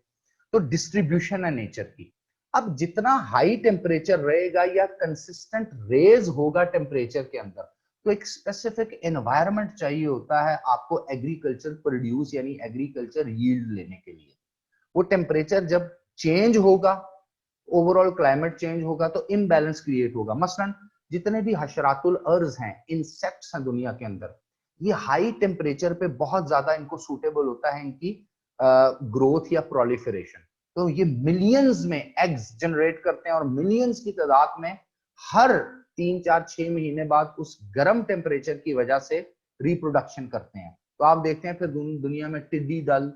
Speaker 1: तो डिस्ट्रीब्यूशन है नेचर की। अब जितना हाई टेम्परेचर रहेगा या कंसिस्टेंट रेज होगा टेम्परेचर के अंदर, तो एक स्पेसिफिक एनवायरनमेंट चाहिए होता है आपको एग्रीकल्चर प्रोड्यूस यानी एग्रीकल्चर यील्ड लेने के लिए। वो टेम्परेचर जब चेंज होगा, ओवरऑल क्लाइमेट चेंज होगा, तो इम्बैलेंस क्रिएट होगा। मसलन जितने भी हशरातुल अर्ज हैं, इंसेक्ट्स हैं दुनिया के अंदर, ये हाई टेम्परेचर पे बहुत ज्यादा इनको सूटेबल होता है इनकी ग्रोथ या प्रोलिफरेशन। तो ये मिलियंस में एग्स जनरेट करते हैं और मिलियंस की तादाद में हर 3 4 6 महीने बाद उस गर्म टेम्परेचर की वजह से रिप्रोडक्शन करते हैं। तो आप देखते हैं फिर दुनिया में टिड्डी दल,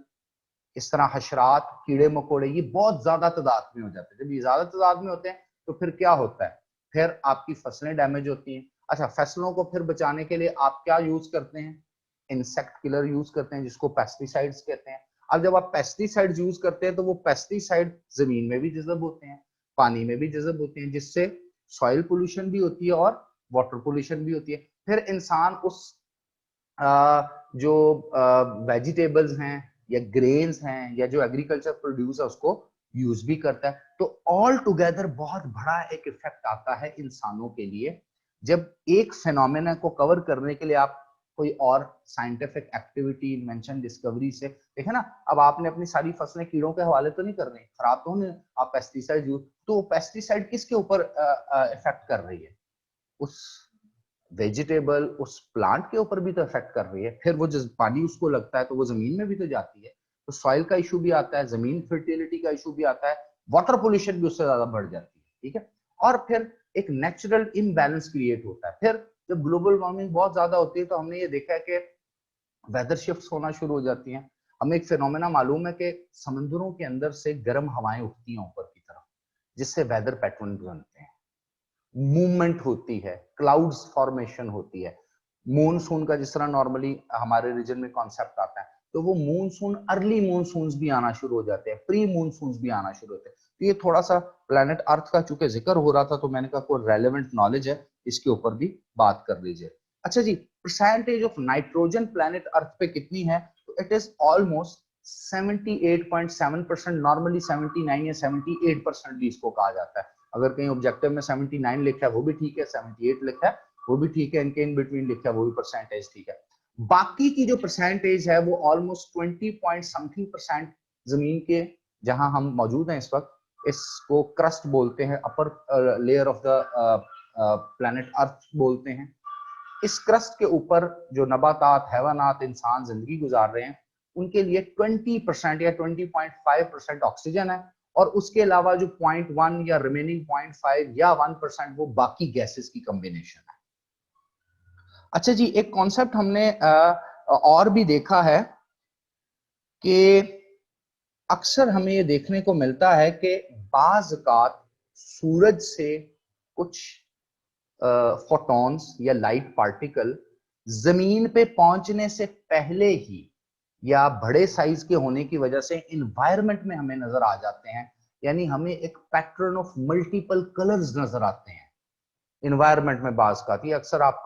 Speaker 1: इस तरह हशरात, कीड़े मकोड़े, ये बहुत ज्यादा तादाद में हो जाते हैं। जब ये ज्यादा तादाद में होते हैं तो फिर क्या होता है? फिर आपकी फसलें डैमेज होती हैं। अच्छा, फसलों को फिर बचाने के लिए आप क्या यूज करते हैं? इंसेक्ट किलर यूज करते हैं, जिसको पेस्टिसाइड्स कहते हैं। अब जब आप पेस्टिसाइड्स यूज करते हैं तो वो पेस्टिसाइड जमीन में भी जज़ब होते हैं, पानी में भी जज़ब होते हैं, जिससे सॉइल पोल्यूशन भी होती है और वाटर पोल्यूशन भी होती है। फिर इंसान उस जो वेजिटेबल्स हैं या ग्रेन्स हैं या जो एग्रीकल्चर प्रोड्यूस है उसको यूज भी करता है। तो ऑल टुगेदर बहुत बड़ा एक इफेक्ट आता है इंसानों के लिए जब एक फिनोमेना को कवर करने के लिए आप कोई और साइंटिफिक एक्टिविटी, इन्वेंशन, डिस्कवरी से देखे ना। अब आपने अपनी सारी फसलें कीड़ों के हवाले तो नहीं कर रही, खराब तो नहीं, आप पेस्टिसाइड यूज, तो पेस्टिसाइड किसके ऊपर इफेक्ट कर रही है? उस वेजिटेबल, उस प्लांट के ऊपर भी तो इफेक्ट कर रही है। फिर वो जब पानी उसको लगता है तो वो जमीन में भी तो जाती है, तो सॉइल का इशू भी आता है, जमीन फर्टिलिटी का इशू भी आता है, वाटर पोल्यूशन भी उससे ज्यादा बढ़ जाती है। ठीक है, और फिर एक नेचुरल इम्बैलेंस क्रिएट होता है। फिर जब ग्लोबल वार्मिंग बहुत ज्यादा होती है तो हमने ये देखा है कि वेदर शिफ्ट होना शुरू हो जाती हैं। हमें एक फिनोमेना मालूम है कि समंदरों के अंदर से गर्म हवाएं उठती हैं ऊपर की तरफ, जिससे वेदर पैटर्न बनते हैं, मूवमेंट होती है, क्लाउड्स फॉर्मेशन होती है। मूनसून का जिस तरह नॉर्मली हमारे रीजन में कॉन्सेप्ट आता है, तो वो मूनसून, अर्ली मूनसून भी आना शुरू हो जाते हैं, प्री मूनसून भी आना शुरू होते हैं। तो ये थोड़ा सा प्लेनेट अर्थ का चूंकि जिक्र हो रहा था तो मैंने कहा कोई रेलेवेंट नॉलेज है, इसके ऊपर भी बात कर लीजिए। अच्छा जी, percentage of nitrogen planet Earth पे कितनी है? तो इट इज ऑलमोस्ट 78.7%। नॉर्मली 79 या 78% भी इसको कहा जाता है। अगर कहीं ऑब्जेक्टिव में 79 लिखा है वो भी ठीक है, 78 लिखा है वो भी ठीक है, इनके इन बिटवीन लिखा है वो भी परसेंटेज ठीक है। बाकी की जो परसेंटेज है वो ऑलमोस्ट 20 पॉइंट समथिंग परसेंट जमीन के, जहां हम मौजूद हैं इस वक्त, इसको क्रस्ट बोलते हैं, upper layer of the planet earth बोलते हैं। इस क्रस्ट के ऊपर जो नबातात, हैवानात, इंसान जिंदगी गुजार रहे हैं, उनके लिए 20% या 20.5% ऑक्सीजन है, और उसके अलावा जो 0.1 या रिमेनिंग 0.5 या 1% वो बाकी गैसेस की कॉम्बिनेशन है। अच्छा जी, एक कॉन्सेप्ट हमने और भी देखा है कि अक्सर हमें ये देखने को मिलता है कि बाज़ औक़ात सूरज से कुछ फोटॉन्स या लाइट पार्टिकल जमीन पे पहुंचने से पहले ही या बड़े साइज के होने की वजह से इन्वायरमेंट में हमें नजर आ जाते हैं, यानी हमें एक पैटर्न ऑफ मल्टीपल कलर्स नजर आते हैं इन्वायरमेंट में। बाज का थी अक्सर आप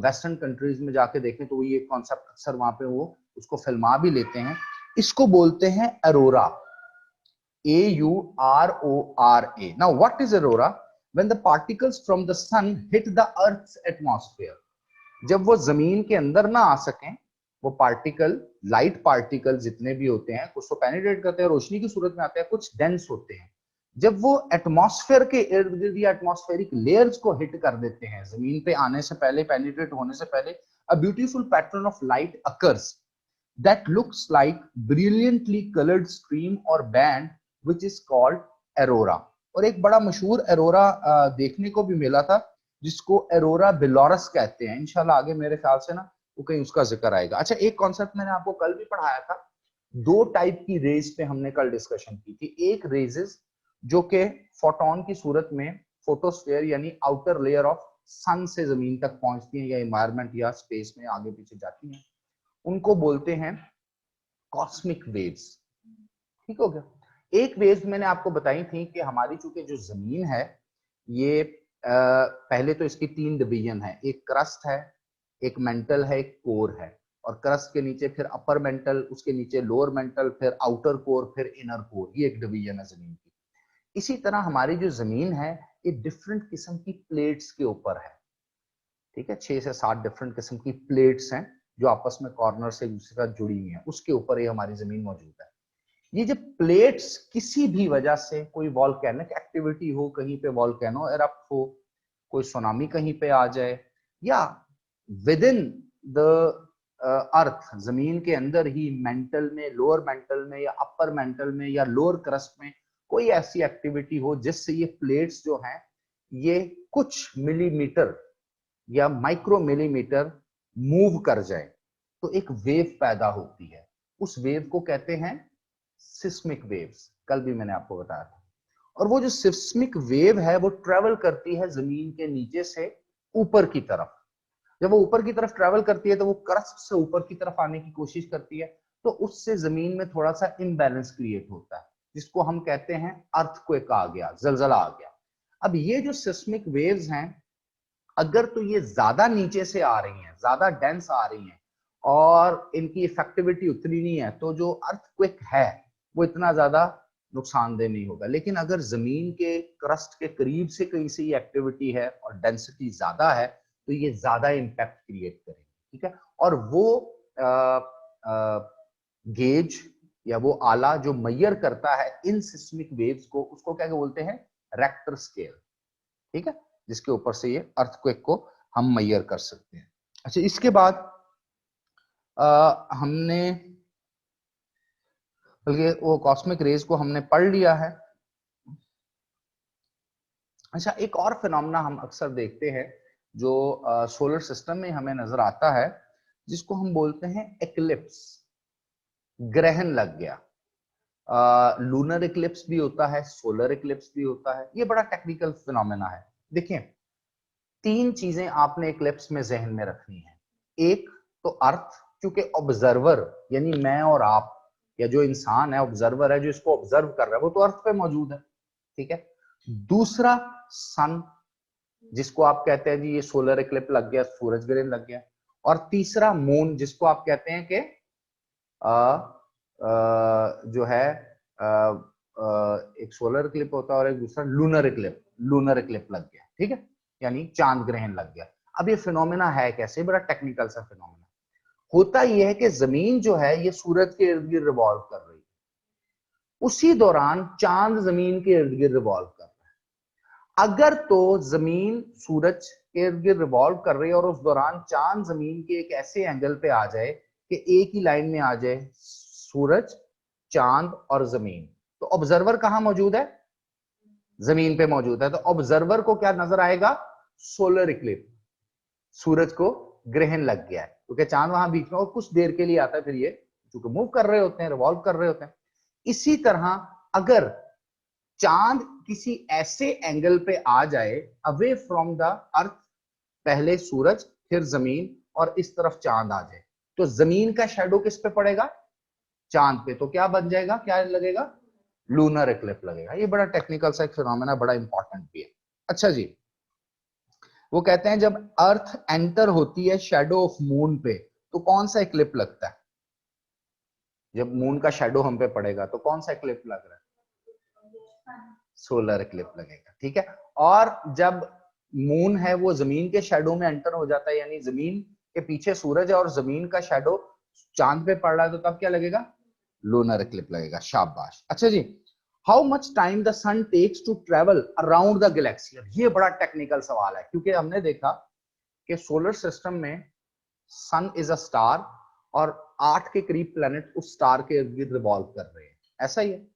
Speaker 1: वेस्टर्न कंट्रीज में जाके देखें तो ये कॉन्सेप्ट अक्सर वहां पे वो उसको फिल्मा भी लेते हैं। इसको बोलते हैं Arora, AURORA। Now what is aurora? When the particles from the sun hit the earth's atmosphere, जब वो जमीन के अंदर ना आ सकें, वो पार्टिकल, लाइट पार्टिकल जितने भी होते हैं, कुछ तो पेनिट्रेट करते हैं, रोशनी की सूरत में आते हैं, कुछ डेंस होते हैं। जब वो एटमॉस्फेयर के इर्द गिर्द या एटमॉस्फेरिक लेयर्स को हिट कर देते हैं जमीन पे आने से पहले, पेनिट्रेट होने से पहले, a beautiful pattern of light occurs that looks like brilliantly colored stream or band which is called aurora। और एक बड़ा मशहूर एरोरा देखने को भी मिला था जिसको एरोरा बिलोरस कहते हैं। इंशाल्लाह आगे मेरे ख्याल से ना वो कहीं उसका जिक्र आएगा। अच्छा, एक कॉन्सेप्ट मैंने आपको कल भी पढ़ाया था, दो टाइप की रेज पे हमने कल डिस्कशन की थी। एक रेजेस जो कि फोटोन की सूरत में फोटोस्फीयर यानी आउटर लेयर ऑफ सन से जमीन तक पहुंचती हैं या एनवायरनमेंट या स्पेस में आगे पीछे जाती हैं, उनको बोलते हैं कॉस्मिक वेव्स। ठीक हो गया। एक वेव्स मैंने आपको बताई थी कि हमारी चूंकि जो जमीन है ये पहले तो इसकी 3 डिवीजन है, एक क्रस्ट है, एक मेंटल है, एक कोर है, और क्रस्ट के नीचे फिर अपर मेंटल, उसके नीचे लोअर मेंटल, फिर आउटर कोर, फिर इनर कोर। ये एक डिवीजन है जमीन की। इसी तरह हमारी जो जमीन है ये डिफरेंट किस्म की प्लेट्स के ऊपर है। ठीक है, 6 से 7 डिफरेंट किस्म की प्लेट्स हैं जो आपस में कॉर्नर से एक दूसरे के साथ जुड़ी हुई हैं, उसके ऊपर ये हमारी जमीन मौजूद है। ये जब प्लेट्स किसी भी वजह से, कोई वॉल्केनिक एक्टिविटी हो, कहीं पे वॉल्केनो एरप्ट हो, कोई सुनामी कहीं पे आ जाए, या विद इन द अर्थ, जमीन के अंदर ही मेंटल में, लोअर मेंटल में या अपर मेंटल में या लोअर क्रस्ट में कोई ऐसी एक्टिविटी हो जिससे ये प्लेट्स जो हैं ये कुछ मिलीमीटर या माइक्रो मिलीमीटर मूव कर जाए, तो एक वेव पैदा होती है। उस वेव को कहते हैं सिस्मिक वेव्स। कल भी मैंने आपको बताया था। और वो जो सिस्मिक वेव है वो ट्रेवल करती है जमीन के नीचे से ऊपर की तरफ। जब वो ऊपर की तरफ ट्रेवल करती है तो वो क्रस्ट से ऊपर की तरफ आने की कोशिश करती है, तो उससे जमीन में थोड़ा सा इम्बैलेंस क्रिएट होता है, जिसको हम कहते हैं अर्थक्वेक आ गया, जलजला आ गया। अब ये जो सिस्मिक वेव्स हैं, अगर तो ये ज्यादा नीचे से आ रही हैं, ज्यादा डेंस आ रही हैं और इनकी इफेक्टिविटी उतनी नहीं है, तो जो अर्थक्वेक है वो इतना ज्यादा नुकसानदेह नहीं होगा। लेकिन अगर जमीन के क्रस्ट के करीब से कहीं से ये एक्टिविटी है और डेंसिटी ज्यादा है तो ये ज्यादा इम्पैक्ट क्रिएट करेगी। ठीक है, और वो गेज या वो आला जो मैयर करता है इन सिस्मिक वेव्स को, उसको क्या बोलते हैं? Richter scale. ठीक है, जिसके ऊपर से ये अर्थक्वेक को हम मैयर कर सकते हैं। अच्छा, इसके बाद हमने बल्कि वो कॉस्मिक रेज को हमने पढ़ लिया है। अच्छा, एक और फिनोमेना हम अक्सर देखते हैं जो सोलर सिस्टम में हमें नजर आता है, जिसको हम बोलते हैं एक्लिप्स, ग्रहण लग गया। लूनर इक्लिप्स भी होता है, सोलर इक्लिप्स भी होता है। ये बड़ा टेक्निकल फिनोमेना है। देखिए, 3 चीजें आपने इक्लिप्स में जहन में रखनी है। एक तो अर्थ, क्योंकि ऑब्जर्वर यानी मैं और आप या जो इंसान है, ऑब्जर्वर है जो इसको ऑब्जर्व कर रहा है, वो तो अर्थ पे मौजूद है। ठीक है। दूसरा सन, जिसको आप कहते हैं जी ये सोलर इक्लिप्स लग गया, सूरज ग्रहण लग गया। और तीसरा मून, जिसको आप कहते हैं कि जो है एक सोलर इक्लिप्स होता है और एक दूसरा लूनर इक्लिप्स लग गया। ठीक है, यानी चांद ग्रहण लग गया। अब ये फिनोमेना है कैसे? बड़ा टेक्निकल सा फिनोमेना। होता यह है कि जमीन जो है ये सूरज के इर्द गिर्द रिवॉल्व कर रही है, उसी दौरान चांद जमीन के इर्द गिर्द रिवॉल्व कर रहा है। अगर तो जमीन सूरज के इर्द गिर्द रिवॉल्व कर रही है और उस दौरान चांद जमीन के एक ऐसे एंगल पे आ जाए कि एक ही लाइन में आ जाए सूरज, चांद और जमीन, तो ऑब्जर्वर कहां मौजूद है? जमीन पे मौजूद है। तो ऑब्जर्वर को क्या नजर आएगा? सोलर इक्लिप्स, सूरज को ग्रहण लग गया है, क्योंकि चांद वहां बीच में और कुछ देर के लिए आता है, फिर ये क्योंकि मूव कर रहे होते हैं, रिवॉल्व कर रहे होते हैं। इसी तरह अगर चांद किसी ऐसे एंगल पे आ जाए अवे फ्रॉम द अर्थ, पहले सूरज फिर जमीन और इस तरफ चांद आ जाए, तो जमीन का शेडो किस पे पड़ेगा? चांद पे। तो क्या बन जाएगा, क्या लगेगा? लूनर इक्लिप्स लगेगा। ये बड़ा टेक्निकल सा एक फिनोमेना, बड़ा इंपॉर्टेंट भी है। अच्छा जी, वो कहते हैं जब अर्थ एंटर होती है शेडो ऑफ मून पे तो कौन सा इक्लिप्स लगता है? जब मून का शेडो हम पे पड़ेगा तो कौन सा इक्लिप्स लग रहा है? सोलर इक्लिप्स लगेगा, ठीक है। और जब मून है वो जमीन के शेडो में एंटर हो जाता है, यानी जमीन के पीछे सूरज है और जमीन का शेडो चांद पे पड़ रहा है, तो तब क्या लगेगा? लूनर इक्लिप्स लगेगा। शाबाश। अच्छा जी, how much time the sun takes to travel around the galaxy? ये बड़ा टेक्निकल सवाल है, क्योंकि हमने देखा कि सोलर सिस्टम में सन इज अ स्टार और 8 के करीब प्लैनेट उस स्टार के इर्द गिर्द रिवॉल्व कर रहे हैं, ऐसा ही है।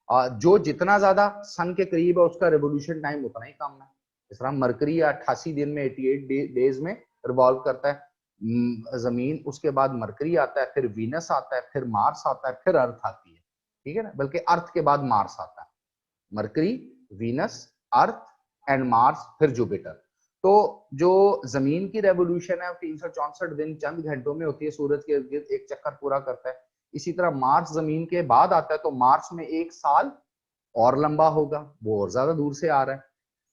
Speaker 1: जो जितना ज्यादा सन के करीब है उसका रेवोल्यूशन टाइम उतना ही कम है। इस तरह मरकरी 88 दिन में 88 डेज में रिवॉल्व करता है जमीन, उसके बाद मरकरी आता है, फिर वीनस आता है, फिर मार्स आता है, फिर अर्थ आती है, ठीक है ना। बल्कि अर्थ के बाद मार्स आता है, mercury, Venus, earth and Mars, फिर जुपिटर। तो जो जमीन की रेवोल्यूशन है 364 दिन चंद घंटों में होती है, सूरज के इर्द गिर्द एक चक्कर पूरा करता है। इसी तरह मार्स जमीन के बाद आता है, तो मार्स में एक साल और लंबा होगा, वो और ज्यादा दूर से आ रहा है।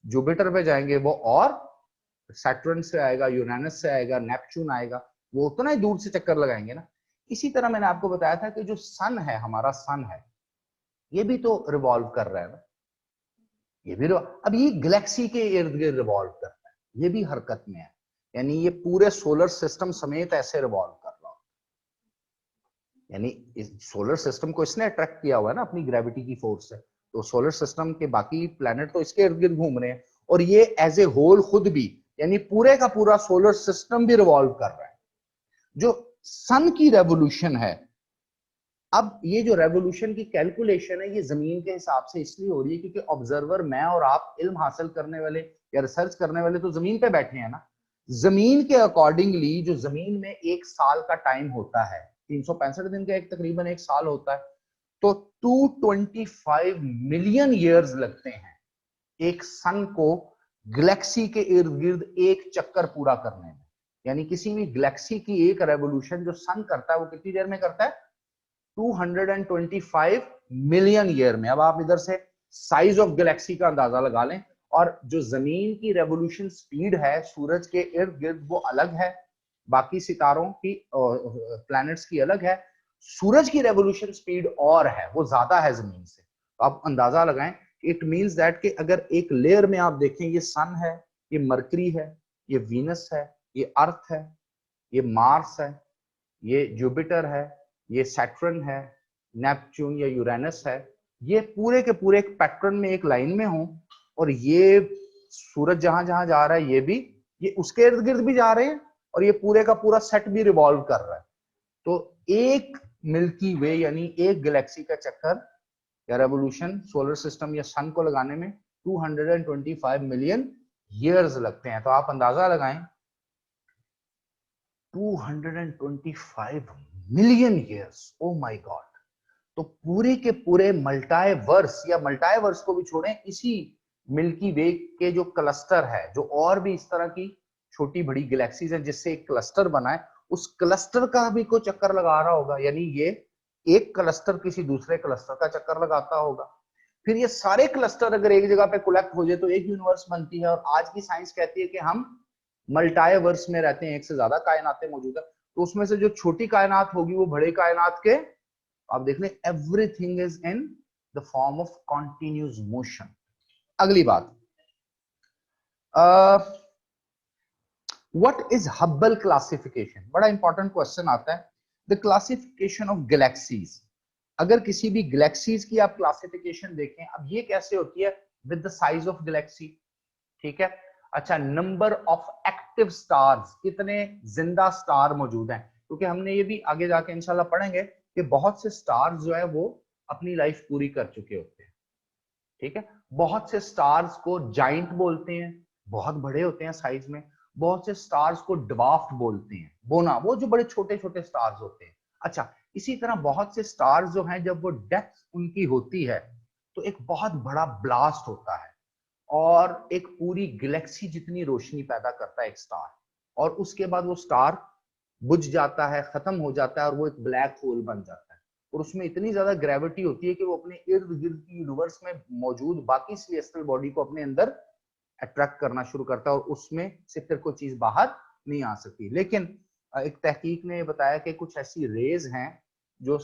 Speaker 1: जुपिटर पे जाएंगे वो और, सैटर्न से आएगा, यूरेनस से आएगा, नेपच्यून आएगा, वो उतना ही दूर से चक्कर लगाएंगे ना। इसी तरह मैंने आपको बताया था कि जो सन है, हमारा सन है, ये भी तो रिवॉल्व कर रहा है ना, ये भी अब ये गैलेक्सी के इर्द गिर्द रिवॉल्व करता है, ये भी हरकत में है, यानी ये पूरे सोलर सिस्टम समेत ऐसे रिवॉल्व कर रहा है। यानी इस सोलर सिस्टम को इसने अट्रैक्ट किया हुआ है ना अपनी ग्रेविटी की फोर्स से, तो सोलर सिस्टम के बाकी प्लैनेट तो इसके इर्द गिर्द घूम रहे हैं, और ये एज ए होल खुद भी, यानी पूरे का पूरा सोलर सिस्टम भी रिवॉल्व कर रहा है। जो सन की रेवोल्यूशन है, अब ये जो रेवोल्यूशन की कैलकुलेशन है, ये जमीन के हिसाब से इसलिए हो रही है क्योंकि ऑब्जर्वर, मैं और आप, इल्म हासिल करने वाले या रिसर्च करने वाले तो जमीन पे बैठे हैं ना। जमीन के अकॉर्डिंगली जो जमीन में एक साल का टाइम होता है, 365 दिन का एक तकरीबन एक साल होता है, तो 225 मिलियन ईयर्स लगते हैं एक सन को गैलेक्सी के इर्द गिर्द एक चक्कर पूरा करने में। यानी किसी भी गैलेक्सी की एक रेवोल्यूशन जो सन करता है वो कितनी देर में करता है? 225 मिलियन ईयर में। अब आप इधर से साइज ऑफ गैलेक्सी का अंदाजा लगा लें, और जो जमीन की रेवोल्यूशन स्पीड है सूरज के इर्द गिर्द वो अलग है, बाकी सितारों की प्लैनेट्स की अलग है, सूरज की रेवोल्यूशन स्पीड और है, वो ज्यादा है जमीन से। तो आप अंदाजा लगाएं, इट मींस दैट कि अगर एक लेयर में आप देखें, ये सन है, ये मरकरी है, ये वीनस है, ये अर्थ है, ये मार्स है, ये जुपिटर है, ये सैटर्न है, नेपच्यून या यूरेनस है, ये पूरे के पूरे एक पैटर्न में एक लाइन में हो, और ये सूरज जहां जहां जा रहा है ये उसके इर्द गिर्द भी जा रहे हैं, और ये पूरे का पूरा सेट भी रिवॉल्व कर रहा है। तो एक मिल्की वे यानी एक गैलेक्सी का चक्कर या रेवोल्यूशन सोलर सिस्टम या सन को लगाने में 225 मिलियन ईयर्स लगते हैं। तो आप अंदाजा लगाएं, 225 million years, oh my God. तो पूरे के पूरे मल्टाइवर्स, या मल्टाइवर्स को भी छोड़ें, इसी मिल्की वे के जो क्लस्टर है, जो और भी इस तरह की छोटी बड़ी गैलेक्सीज हैं जिससे एक क्लस्टर बना है, उस क्लस्टर का भी कोई चक्कर लगा रहा होगा, यानी ये एक क्लस्टर किसी दूसरे क्लस्टर का चक्कर लगाता होगा। फिर ये सारे क्लस्टर अगर एक जगह पे कलेक्ट हो जाए तो एक यूनिवर्स बनती है, और आज की साइंस कहती है कि हम मल्टाइवर्स में रहते हैं, एक से ज्यादा कायनातें मौजूद है। तो उसमें से जो छोटी कायनात होगी वो बड़े कायनात के, आप देख लें, everything is in the form of continuous motion. अगली बात, व्हाट इज हब्बल क्लासिफिकेशन? बड़ा इंपॉर्टेंट क्वेश्चन आता है। द क्लासिफिकेशन ऑफ गैलेक्सीज, अगर किसी भी गैलेक्सीज की आप क्लासिफिकेशन देखें, अब ये कैसे होती है? With the size of Galaxy, ठीक है। अच्छा, नंबर ऑफ एक्टिव स्टार्स, कितने जिंदा स्टार मौजूद हैं, क्योंकि हमने ये भी आगे जाके इंशाल्लाह पढ़ेंगे कि बहुत से स्टार्स जो है वो अपनी लाइफ पूरी कर चुके होते हैं। ठीक है, बहुत से स्टार्स को जाइंट बोलते हैं, बहुत बड़े होते हैं साइज में। बहुत से स्टार्स को ड्वार्फ बोलते हैं, बोना, वो जो बड़े छोटे छोटे स्टार्स होते हैं। अच्छा, इसी तरह बहुत से स्टार्स जो हैं जब वो डेथ उनकी होती है तो एक बहुत बड़ा ब्लास्ट होता है और एक पूरी गैलेक्सी जितनी रोशनी पैदा करता है एक स्टार, और उसके बाद वो स्टार बुझ जाता है, खत्म हो जाता है और वो एक ब्लैक होल बन जाता है। और उसमें इतनी ज्यादा ग्रेविटी होती है कि वो अपने इर्द गिर्द की यूनिवर्स में मौजूद बाकी सेलेस्टियल बॉडी को अपने अंदर अट्रैक्ट करना शुरू करता है और उसमें से फिर कोई चीज बाहर नहीं आ सकती। लेकिन एक तहकीक ने बताया कि कुछ ऐसी रेज हैं जो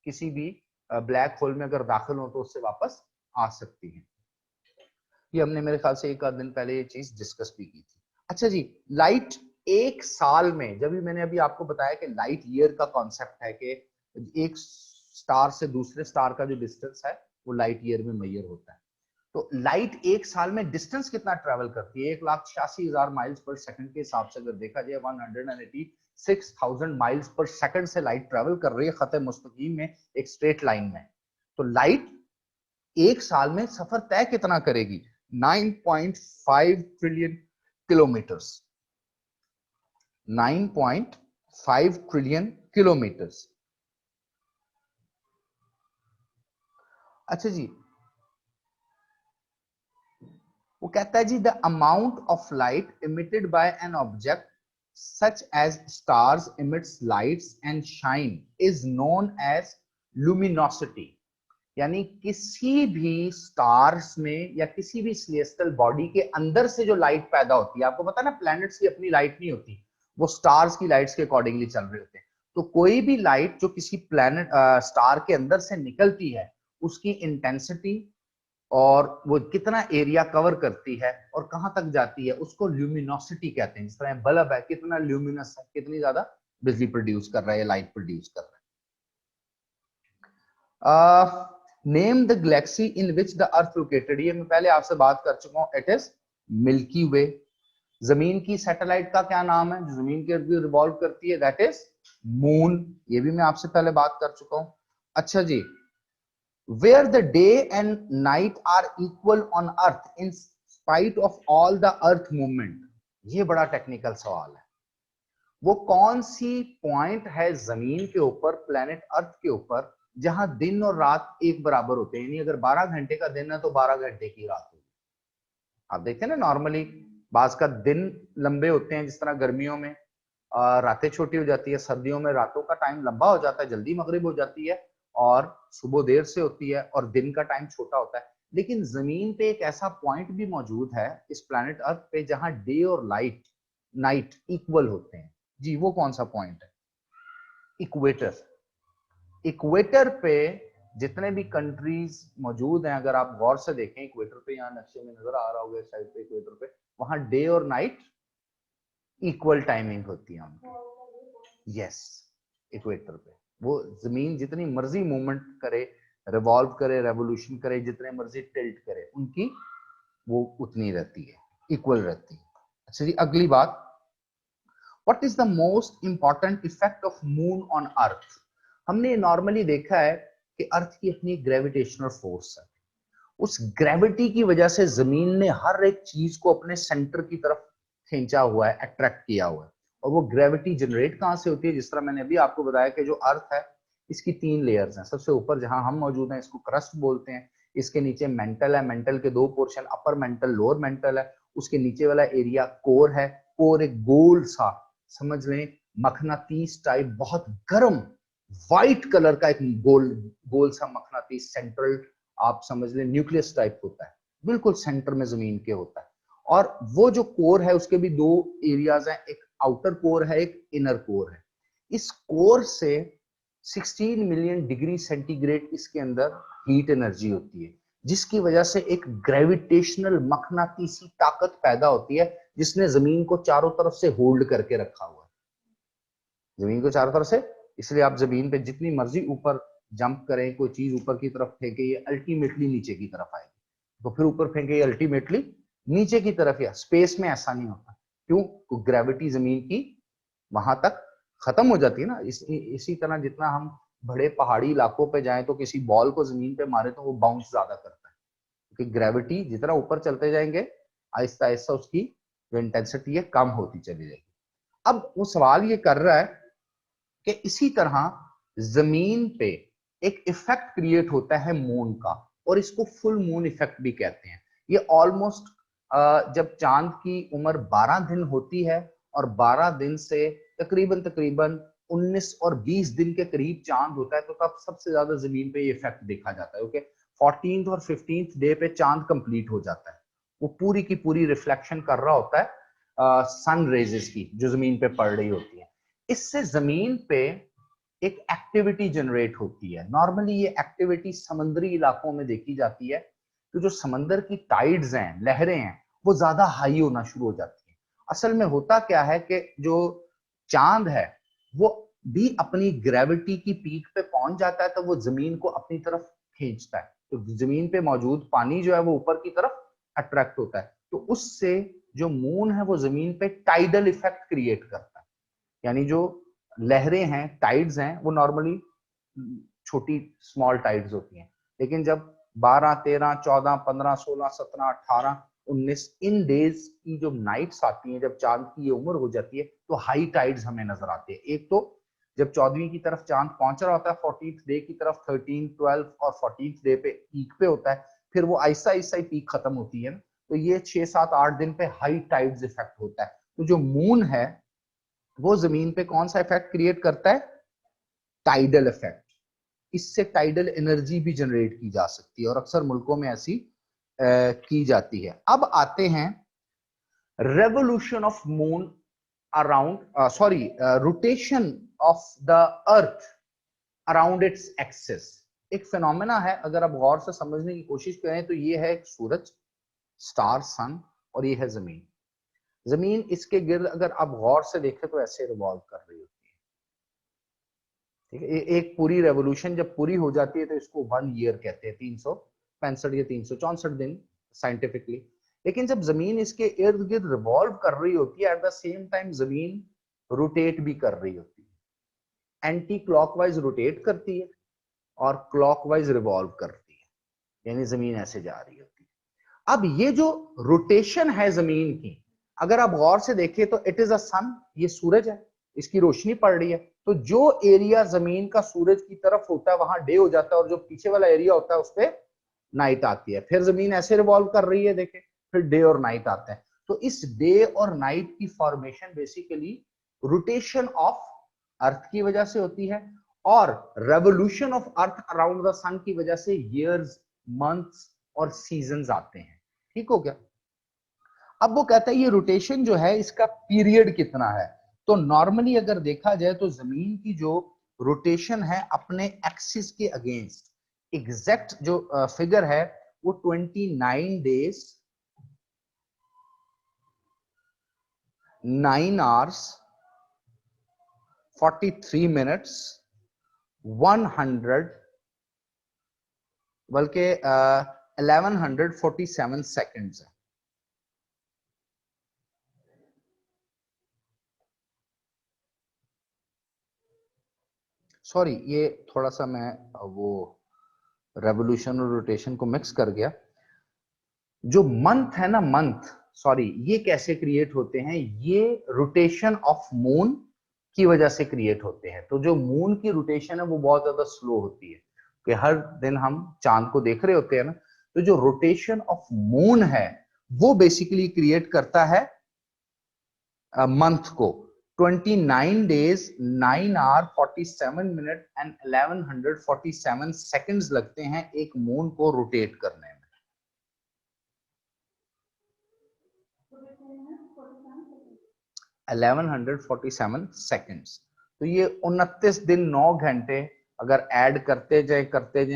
Speaker 1: किसी भी ब्लैक होल में अगर दाखिल हो तो उससे वापस आ सकती हैं। ये हमने मेरे ख्याल से एक आध दिन पहले ये चीज डिस्कस भी की थी। अच्छा जी, लाइट एक साल में, जब भी मैंने अभी आपको बताया कि लाइट ईयर का कॉन्सेप्ट है कि एक स्टार से दूसरे स्टार का जो डिस्टेंस है वो लाइट ईयर में मेजर होता है। तो लाइट एक साल में डिस्टेंस कितना ट्रेवल करती है? 1,86,000 माइल्स पर सेकंड के हिसाब से अगर देखा जाए 186,000 माइल्स पर सेकंड से लाइट ट्रेवल कर रही है खत मुस्तकीम में एक स्ट्रेट लाइन में। तो लाइट एक साल में सफर तय कितना करेगी? 9.5 ट्रिलियन किलोमीटर्स। 9.5 trillion kilometres. अच्छा जी, वो कहता है जी the amount of light emitted by an object such as stars emits lights and shine is known as luminosity. यानी किसी भी स्टार्स में या किसी भी सेलेस्टियल बॉडी के अंदर से जो लाइट पैदा होती है, आपको पता है ना प्लैनेट्स की अपनी लाइट नहीं होती, वो स्टार्स की लाइट्स के अकॉर्डिंगली चल रहे होते हैं। तो कोई भी लाइट जो किसी प्लैनेट स्टार के अंदर से निकलती है उसकी इंटेंसिटी और वो कितना एरिया कवर करती है और कहां तक जाती है उसको ल्यूमिनोसिटी कहते हैं। जिस तरह बल्ब है, कितना ल्यूमिनस है, कितनी ज्यादा बिजली प्रोड्यूस कर रहा है, लाइट प्रोड्यूस कर रहा है। Name the Galaxy in which the earth located, ये मैं पहले आपसे बात कर चुका हूं, इट इज मिल्की वे। जमीन की सैटेलाइट का क्या नाम है जो जमीन के इर्द रिवॉल्व करती है? That is moon. ये भी मैं आपसे पहले बात कर चुका हूं। अच्छा जी, where the day and night are equal on earth in spite of all the earth movement, ये बड़ा टेक्निकल सवाल है। वो कौन सी पॉइंट है जमीन के ऊपर, प्लेनेट अर्थ के ऊपर, जहां दिन और रात एक बराबर होते हैं? यानी अगर 12 घंटे का दिन है तो 12 घंटे की रात होगी। आप देखते हैं ना नॉर्मली बाज का दिन लंबे होते हैं, जिस तरह गर्मियों में रातें छोटी हो जाती है, सर्दियों में रातों का टाइम लंबा हो जाता है, जल्दी मगरिब हो जाती है और सुबह देर से होती है और दिन का टाइम छोटा होता है। लेकिन जमीन पे एक ऐसा पॉइंट भी मौजूद है इस प्लैनेट अर्थ पे जहां डे और नाइट इक्वल होते हैं। जी, वो कौन सा पॉइंट है? इक्वेटर। इक्वेटर पे जितने भी कंट्रीज मौजूद हैं, अगर आप गौर से देखें इक्वेटर पे, यहाँ नक्शे में नजर आ रहा होगा साइड पे, इक्वेटर पे वहां डे और नाइट इक्वल टाइमिंग होती है उनकी। यस, इक्वेटर पे वो जमीन जितनी मर्जी मूवमेंट करे, रिवॉल्व करे, रेवोल्यूशन करे, जितने मर्जी टिल्ट करे, उनकी वो उतनी रहती है, इक्वल रहती है। अच्छा जी, अगली बात, what is the most important effect of moon on earth? हमने नॉर्मली देखा है कि अर्थ की अपनी ग्रेविटेशनल फोर्स है। उस ग्रेविटी की वजह से जमीन ने हर एक चीज को अपने सेंटर की तरफ खींचा हुआ है, अट्रैक्ट किया हुआ है। और वो ग्रेविटी जनरेट कहां से होती है? जिस तरह मैंने अभी आपको बताया कि जो अर्थ है इसकी 3 लेयर्स हैं। सबसे ऊपर जहां हम मौजूद हैं इसको क्रस्ट बोलते हैं, इसके नीचे मेंटल है, मेंटल के 2 portion, upper mantle, lower mental है, उसके नीचे वाला एरिया कोर है। कोर एक गोल सा, समझ लें मखनातीस टाइप, बहुत गर्म व्हाइट कलर का एक गोल सा मखनातीस सेंट्रल, आप समझ लें न्यूक्लियस टाइप होता है, बिल्कुल सेंटर में जमीन के होता है। और वो जो कोर है उसके भी 2 एरियाज हैं, एक आउटर कोर है, एक इनर कोर है। इस कोर से 16 मिलियन डिग्री सेंटीग्रेड इसके अंदर हीट एनर्जी होती है, जिसकी वजह से एक ग्रेविटेशनल मखनातीसी ताकत पैदा होती है जिसने जमीन को चारों तरफ से होल्ड करके रखा हुआ है। जमीन को चारों तरफ से, इसलिए आप जमीन पे जितनी मर्जी ऊपर जंप करें, कोई चीज ऊपर की तरफ फेंके, ये अल्टीमेटली नीचे की तरफ आएगी, तो फिर ऊपर फेंके ये अल्टीमेटली नीचे की तरफ, या स्पेस में ऐसा नहीं होता। क्यों? तो ग्रेविटी जमीन की वहां तक खत्म हो जाती है ना। इसी तरह जितना हम बड़े पहाड़ी इलाकों पे जाएं तो किसी बॉल को जमीन पे मारे तो वो बाउंस ज्यादा करता है, क्योंकि ग्रेविटी जितना ऊपर चलते जाएंगे आहिस्ता आहिस्ता उसकी जो इंटेंसिटी है कम होती चली जाएगी। अब वो सवाल ये कर रहा है कि इसी तरह जमीन पे एक इफेक्ट क्रिएट होता है मून का, और इसको फुल मून इफेक्ट भी कहते हैं। ये ऑलमोस्ट जब चांद की उम्र 12 दिन होती है और 12 दिन से तकरीबन तकरीबन 19 और 20 दिन के करीब चांद होता है, तो तब सबसे ज्यादा जमीन पे ये इफेक्ट देखा जाता है। ओके, 14th और 15th डे पे चांद कंप्लीट हो जाता है, वो पूरी की पूरी रिफ्लेक्शन कर रहा होता है सन रेजेस की जो जमीन पे पड़ रही होती है। इससे जमीन पे एक एक्टिविटी जनरेट होती है। नॉर्मली ये एक्टिविटी समुद्री इलाकों में देखी जाती है, तो जो समंदर की टाइड्स हैं, लहरें हैं, वो ज्यादा हाई होना शुरू हो जाती है। असल में होता क्या है कि जो चांद है वो भी अपनी ग्रेविटी की पीक पे पहुंच जाता है, तो वो जमीन को अपनी तरफ खींचता है, तो जमीन पे मौजूद पानी जो है वो ऊपर की तरफ अट्रैक्ट होता है। तो उससे जो मून है वो जमीन पे टाइडल इफेक्ट क्रिएट करता है। यानी जो लहरें हैं, टाइड्स हैं, वो नॉर्मली छोटी स्मॉल टाइड्स होती हैं, लेकिन जब 12, 13, 14, 15, 16, 17, 18, 19 इन डेज की जो नाइट्स आती हैं, जब चांद की ये उम्र हो जाती है, तो हाई टाइड्स हमें नजर आते हैं। एक तो जब 14वीं की तरफ चांद पहुंच रहा होता है, 14th डे की तरफ 13, 12 और 14th डे पे पीक पे होता है, फिर वो ऐसा ऐसा ही पीक खत्म होती है ना, तो ये 6, 7, 8 दिन पे हाई टाइड्स इफेक्ट होता है। तो जो मून है वो जमीन पे कौन सा इफेक्ट क्रिएट करता है? Tidal effect. इससे टाइडल एनर्जी भी जनरेट की जा सकती है, और अक्सर मुल्कों में ऐसी की जाती है। अब आते हैं revolution of moon around sorry rotation of the earth around its axis. एक फिनोमेना है, अगर आप गौर से समझने की कोशिश करें तो ये है एक सूरज, स्टार, सन, और ये है जमीन। जमीन इसके गिर्द अगर आप गौर से देखें तो ऐसे रिवॉल्व कर रही होती है। ठीक है, एक पूरी रेवोल्यूशन जब पूरी हो जाती है तो इसको 1 ईयर कहते हैं, 365 या 364 दिन साइंटिफिकली। लेकिन जब जमीन इसके इर्द गिर्द रिवॉल्व कर रही होती है, एट द सेम टाइम जमीन रोटेट भी कर रही होती है। एंटी क्लॉकवाइज रोटेट करती है और क्लॉकवाइज रिवॉल्व करती है, यानी जमीन ऐसे जा रही होती है। अब ये जो रोटेशन है जमीन की, अगर आप गौर से देखें तो इट इज अ सन, ये सूरज है, इसकी रोशनी पड़ रही है, तो जो एरिया जमीन का सूरज की तरफ होता है वहां डे हो जाता है, और जो पीछे वाला एरिया होता है उस पर नाइट आती है। फिर जमीन ऐसे रिवॉल्व कर रही है, देखें, फिर डे और नाइट आता है। तो इस डे और नाइट की formation basically rotation of earth की वजह से होती है, और revolution of earth around the sun की वजह से ईयर्स, मंथ्स और सीजन्स आते हैं। ठीक हो गया? अब वो कहता है ये रोटेशन जो है इसका पीरियड कितना है। तो नॉर्मली अगर देखा जाए तो जमीन की जो रोटेशन है अपने एक्सिस के अगेंस्ट, एग्जैक्ट जो फिगर है वो 29 डेज, 9 आवर्स, 43 मिनट्स, 100, बल्कि 1147 सेकेंड्स है। सॉरी, ये थोड़ा सा मैं वो रेवोल्यूशन और रोटेशन को मिक्स कर गया। जो मंथ है ना, मंथ, सॉरी, ये कैसे क्रिएट होते हैं? ये रोटेशन ऑफ मून की वजह से क्रिएट होते हैं। तो जो मून की रोटेशन है वो बहुत ज्यादा स्लो होती है, कि हर दिन हम चांद को देख रहे होते हैं ना, तो जो रोटेशन ऑफ मून है वो बेसिकली क्रिएट करता है मंथ को। 29 days, 9 hour, 47 minute and 1147 seconds लगते हैं एक मून को रोटेट करने में। 1147 सेकंड्स। तो ये 29 दिन 9 घंटे अगर ऐड करते जाए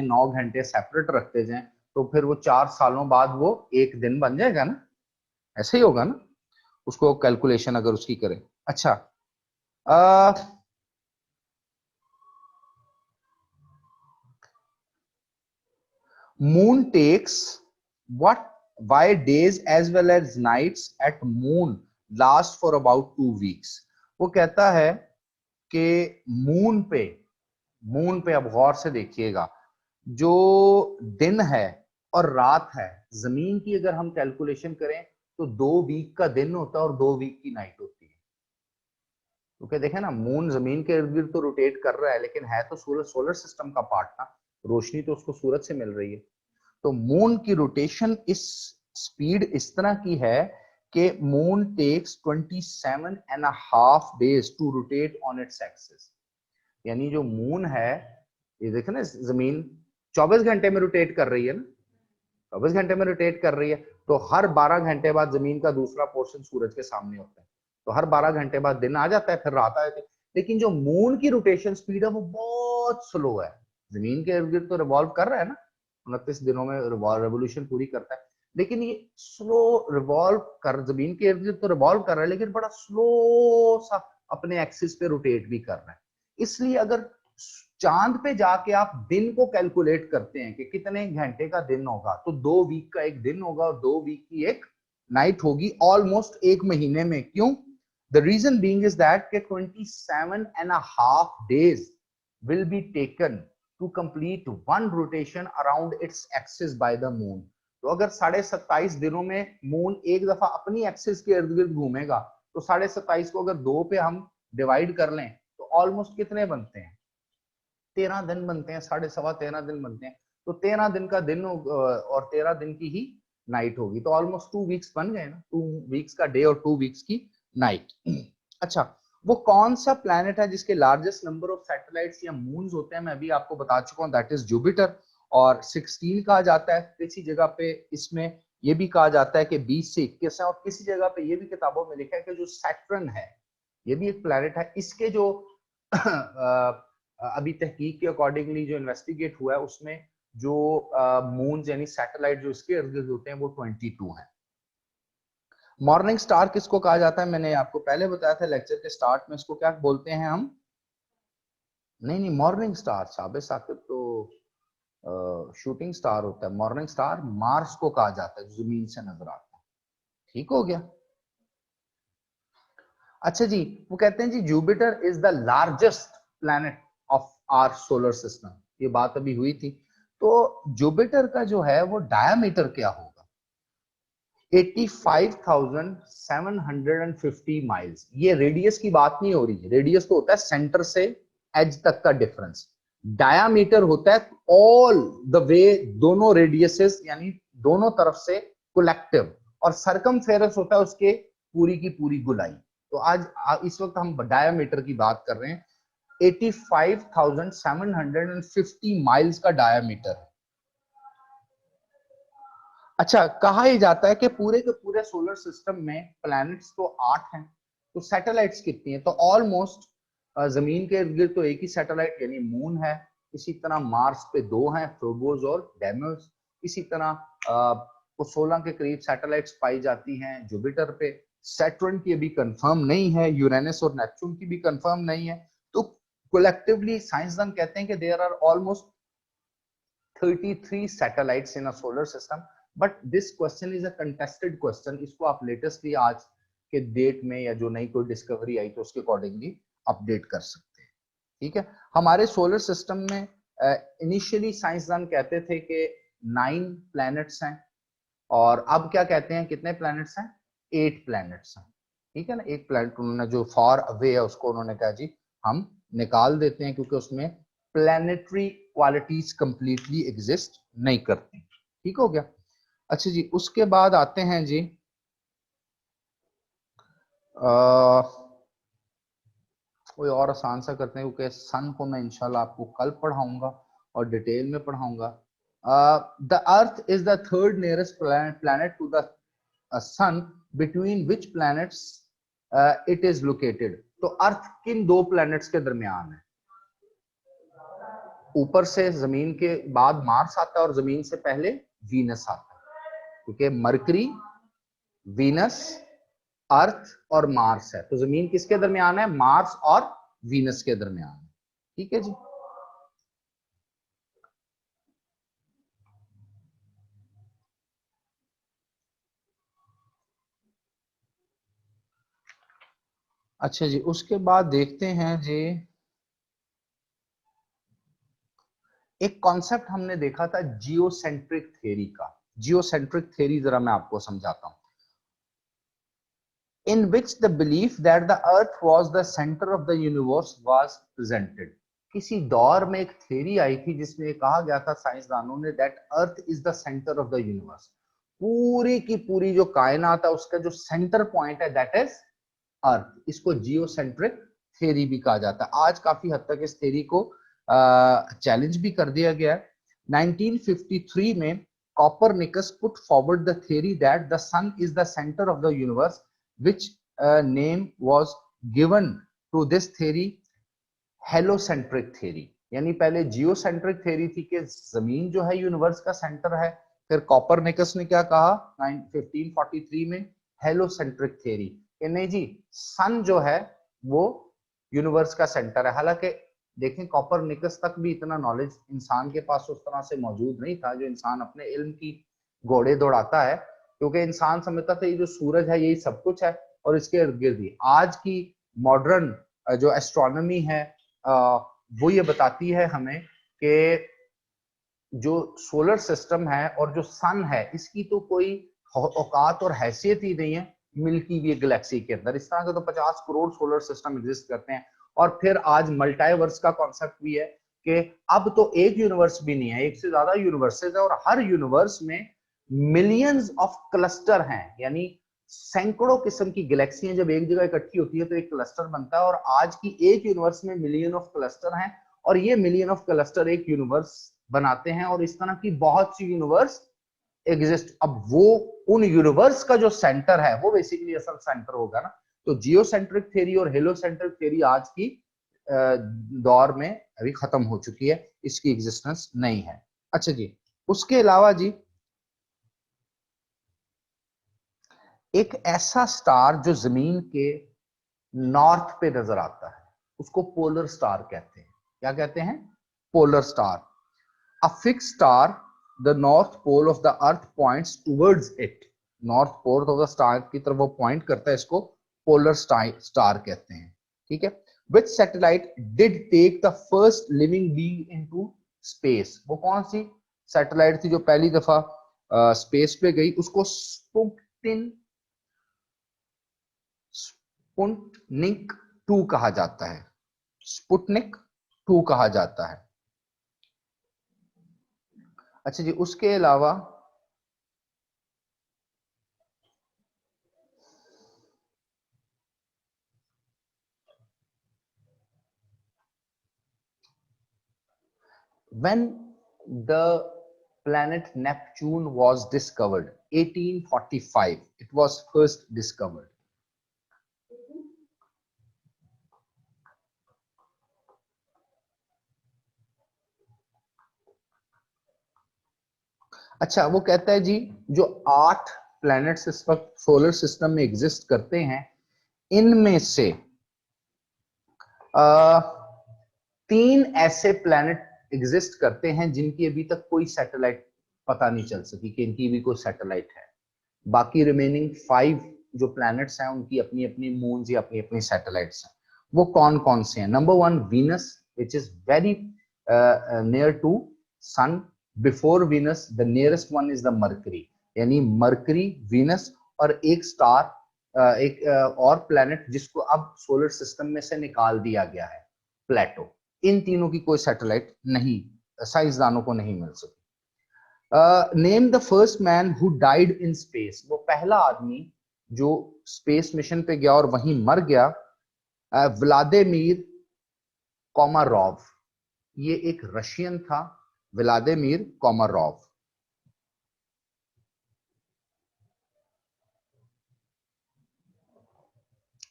Speaker 1: 9 घंटे सेपरेट रखते जाए, तो फिर वो 4 सालों बाद वो एक दिन बन जाएगा ना। ऐसे ही होगा ना, उसको कैलकुलेशन अगर उसकी करें। अच्छा, moon takes what why days as well as nights at moon last for about 2 weeks। वो कहता है कि मून पे अब गौर से देखिएगा, जो दिन है और रात है, जमीन की अगर हम कैलकुलेशन करें तो 2 वीक का दिन होता है और 2 वीक की नाइट होती है। क्योंकि देखें ना, मून जमीन के इर्द गिर्द तो रोटेट कर रहा है, लेकिन है तो सोलर सिस्टम का पार्ट ना, रोशनी तो उसको सूरज से मिल रही है। तो मून की रोटेशन इस स्पीड इस तरह की है कि moon takes 27.5 days to rotate on its axis. यानी जो मून है, ये देखे ना, जमीन 24 घंटे में रोटेट कर रही है ना, 24 घंटे में रोटेट कर रही है, तो हर 12 घंटे बाद जमीन का दूसरा पोर्शन सूरज के सामने होता है, तो हर 12 घंटे बाद दिन आ जाता है, फिर रात आ जाती है। लेकिन जो मून की रोटेशन स्पीड है वो बहुत स्लो है। जमीन के इर्द गिर्द तो रिवॉल्व कर रहा है ना, 29 दिनों में रेवोल्यूशन पूरी करता है, लेकिन ये स्लो रिवॉल्व कर, जमीन के इर्द गिर्द तो रिवॉल्व कर रहा है, लेकिन बड़ा स्लो सा अपने एक्सिस पे रोटेट भी कर रहा है। इसलिए अगर चांद पे जाके आप दिन को कैलकुलेट करते हैं कि कितने घंटे का दिन होगा, तो 2 वीक का एक दिन होगा और 2 वीक की एक नाइट होगी, ऑलमोस्ट एक महीने में। क्यों? The reason being is that 27.5 days will be taken to complete one rotation around its axis by the moon। तो अगर 27.5 दिनों में मून एक दफा अपनी एक्सिस के इर्द गिर्द घूमेगा, तो 27.5 को अगर 2 पे हम डिवाइड कर लें तो ऑलमोस्ट कितने बनते हैं? 13 दिन बनते हैं, 13.5 दिन बनते हैं। तो 13 दिन का दिन और 13 दिन की ही नाइट होगी, तो ऑलमोस्ट 2 वीक्स बन गए ना, 2 वीक्स का डे और 2 वीक्स की नाइट। अच्छा, वो कौन सा प्लैनेट है जिसके लार्जेस्ट नंबर ऑफ सैटेलाइट्स या मून्स होते हैं? मैं अभी आपको बता चुका हूं, दैट इज जुपिटर, और 16 कहा जाता है। किसी जगह पे इसमें ये भी कहा जाता है कि 20 से 21 है, और किसी जगह पे ये भी किताबों में लिखा है कि जो सैटर्न है ये भी एक प्लैनेट है। इसके जो अभी तहकीक के अकॉर्डिंगली जो इन्वेस्टिगेट हुआ है, उसमें जो मून्स यानी सैटेलाइट जो इसके इर्द गिर्द होते हैं वो 22 हैं। मॉर्निंग स्टार किसको कहा जाता है? मैंने आपको पहले बताया था लेक्चर के स्टार्ट में, इसको क्या बोलते हैं हम? नहीं, मॉर्निंग स्टार साबित साकिब तो शूटिंग स्टार होता है। मॉर्निंग स्टार मार्स को कहा जाता है, जो जमीन से नजर आता है। ठीक हो गया? अच्छा जी, वो कहते हैं जी Jupiter is the largest planet of our solar system. ये बात अभी हुई थी। तो जुपिटर का जो है वो डायमीटर क्या होगा? 85,750 माइल्स। ये रेडियस की बात नहीं हो रही है, रेडियस तो होता है सेंटर से एज तक का डिफरेंस। डायामीटर होता है ऑल द वे, दोनों रेडियसेस यानी दोनों तरफ से कलेक्टिव, और सरकमफेरेंस होता है उसके पूरी की पूरी गुलाई। तो आज इस वक्त हम डायामीटर की बात कर रहे हैं। 85,750 माइल्स का डायामीटर। अच्छा, कहा ही जाता है कि पूरे के पूरे सोलर सिस्टम में प्लैनेट्स तो 8 हैं, तो सैटेलाइट्स कितनी है? तो ऑलमोस्ट जमीन के इर्द गिर्द तो एक ही सैटेलाइट यानी मून है। इसी तरह मार्स पे 2 हैं, फोबोस और डेमोस। इसी तरह को 16 के करीब सैटेलाइट्स पाई जाती हैं जुपिटर पे। सैटर्न की अभी कंफर्म नहीं है, यूरेनस और नेपच्यून की भी कंफर्म नहीं है। तो कलेक्टिवली साइंसदान कहते हैं कि there are almost 33 satellites in a solar system. But this question is a contested question. इसको आप लेटेस्टली आज के डेट में या जो नई कोई डिस्कवरी आई तो उसके अकॉर्डिंगली अपडेट कर सकते हैं। ठीक है? हमारे सोलर सिस्टम में इनिशियली साइंसदान कहते थे कि 9 प्लैनेट्स हैं, और अब क्या कहते हैं, कितने प्लैनेट्स हैं? 8 प्लैनेट्स हैं। ठीक है ना? एक प्लैनेट उन्होंने जो फार अवे है उसको उन्होंने कहा जी हम निकाल देते हैं, क्योंकि उसमें प्लैनेटरी क्वालिटीज कंप्लीटली एग्जिस्ट नहीं करती। ठीक हो गया? अच्छा जी, उसके बाद आते हैं जी कोई और आसान सा करते हैं, क्योंकि सन को मैं इंशाल्लाह आपको कल पढ़ाऊंगा और डिटेल में पढ़ाऊंगा। The earth is the third nearest planet to the sun, between which planets it is located. तो अर्थ किन 2 प्लैनेट्स के दरमियान है? ऊपर से जमीन के बाद मार्स आता है और जमीन से पहले वीनस आता है, क्योंकि मरकरी, वीनस, अर्थ और मार्स है। तो जमीन किसके दरमियान है? मार्स और वीनस के दरमियान है। ठीक है जी? अच्छा जी, उसके बाद देखते हैं जी, एक कॉन्सेप्ट हमने देखा था जियोसेंट्रिक थ्योरी का। जियोसेंट्रिक थ्योरी जरा मैं आपको समझाता हूं। in which the belief that the earth was the center of the universe was presented। किसी दौर में एक थ्योरी आई थी जिसमें कहा गया था साइंसदानों ने that earth is the centre of the universe. पूरी की पूरी जो कायनात है उसका जो सेंटर पॉइंट है दैट इज अर्थ। इसको जियोसेंट्रिक थ्योरी भी कहा जाता है। आज काफी हद तक इस थ्योरी को चैलेंज भी कर दिया गया है। 1953 में Copernicus put forward the theory that the sun is the centre of the universe, which name was given to this theory heliocentric theory. यानी पहले जियोसेंट्रिक थ्योरी थी कि जमीन जो है यूनिवर्स का सेंटर है, फिर कॉपरनिकस ने क्या कहा 1543 में हेलोसेंट्रिक थ्योरी कि नहीं जी, सन जो है वो यूनिवर्स का सेंटर है। हालांकि देखें कॉपरनिकस तक भी इतना नॉलेज इंसान के पास उस तरह से मौजूद नहीं था जो इंसान अपने इल्म की घोड़े दौड़ाता है, क्योंकि इंसान समझता था ये जो सूरज है यही सब कुछ है और इसके इर्द गिर्द ही। आज की मॉडर्न जो एस्ट्रोनॉमी है वो ये बताती है हमें कि जो सोलर सिस्टम है और जो सन है इसकी तो कोई औकात और हैसियत ही नहीं है मिल्की वे गैलेक्सी के अंदर। इस तरह के तो 50 करोड़ सोलर सिस्टम एग्जिस्ट करते हैं। और फिर आज मल्टीवर्स का कॉन्सेप्ट भी है कि अब तो एक यूनिवर्स भी नहीं है, एक से ज्यादा यूनिवर्सेस है और हर यूनिवर्स में मिलियंस ऑफ क्लस्टर हैं। यानी सैकड़ों किस्म की गैलेक्सियां जब एक जगह इकट्ठी होती है तो एक क्लस्टर बनता है और आज की एक यूनिवर्स में मिलियन ऑफ क्लस्टर हैं और ये मिलियन ऑफ क्लस्टर एक यूनिवर्स बनाते हैं और इस तरह की बहुत सी यूनिवर्स एग्जिस्ट। अब वो उन यूनिवर्स का जो सेंटर है वो बेसिकली असल सेंटर होगा ना। तो जियोसेंट्रिक थ्योरी और हेलोसेंट्रिक थ्योरी आज की दौर में अभी खत्म हो चुकी है, इसकी एग्जिस्टेंस नहीं है। अच्छा जी, उसके अलावा जी एक ऐसा स्टार जो जमीन के नॉर्थ पे नजर आता है उसको पोलर स्टार कहते हैं। क्या कहते हैं? Polar star. A fix star the north pole of the earth points towards it. North pole of the star की तरफ वो पॉइंट करता है, इसको पोलर स्टार कहते हैं। ठीक है। Which satellite did take the first living being into space. वो कौन सी सैटेलाइट थी जो पहली दफा स्पेस पे गई? उसको स्पुटनिक 2 कहा जाता है। स्पुटनिक 2 कहा जाता है। अच्छा जी, उसके अलावा when the planet Neptune was discovered 1845, it was first discovered। अच्छा, वो कहता है जी जो 8 प्लैनेट्स इस वक्त सोलर सिस्टम में एग्जिस्ट करते हैं इनमें से 3 ऐसे प्लैनेट एग्जिस्ट करते हैं जिनकी अभी तक कोई सैटेलाइट पता नहीं चल सकी कि इनकी भी कोई सैटेलाइट है। बाकी रिमेनिंग 5 जो प्लैनेट्स हैं उनकी अपनी अपनी मून्स या अपनी अपनी सैटेलाइट्स हैं। वो कौन कौन से हैं? Number 1 Venus, which is very near to sun. Before Venus the nearest one is the Mercury. यानी मरकरी, वीनस और एक स्टार, एक और प्लैनेट जिसको अब सोलर सिस्टम में से निकाल दिया गया है, प्लेटो। इन तीनों की कोई सैटेलाइट नहीं, साइंसदानों को नहीं मिल सकी। Name the first man who died in space. वो पहला आदमी जो स्पेस मिशन पे गया और वहीं मर गया, व्लादिमीर कोमारोव। ये एक रशियन था, व्लादिमीर कोमारोव।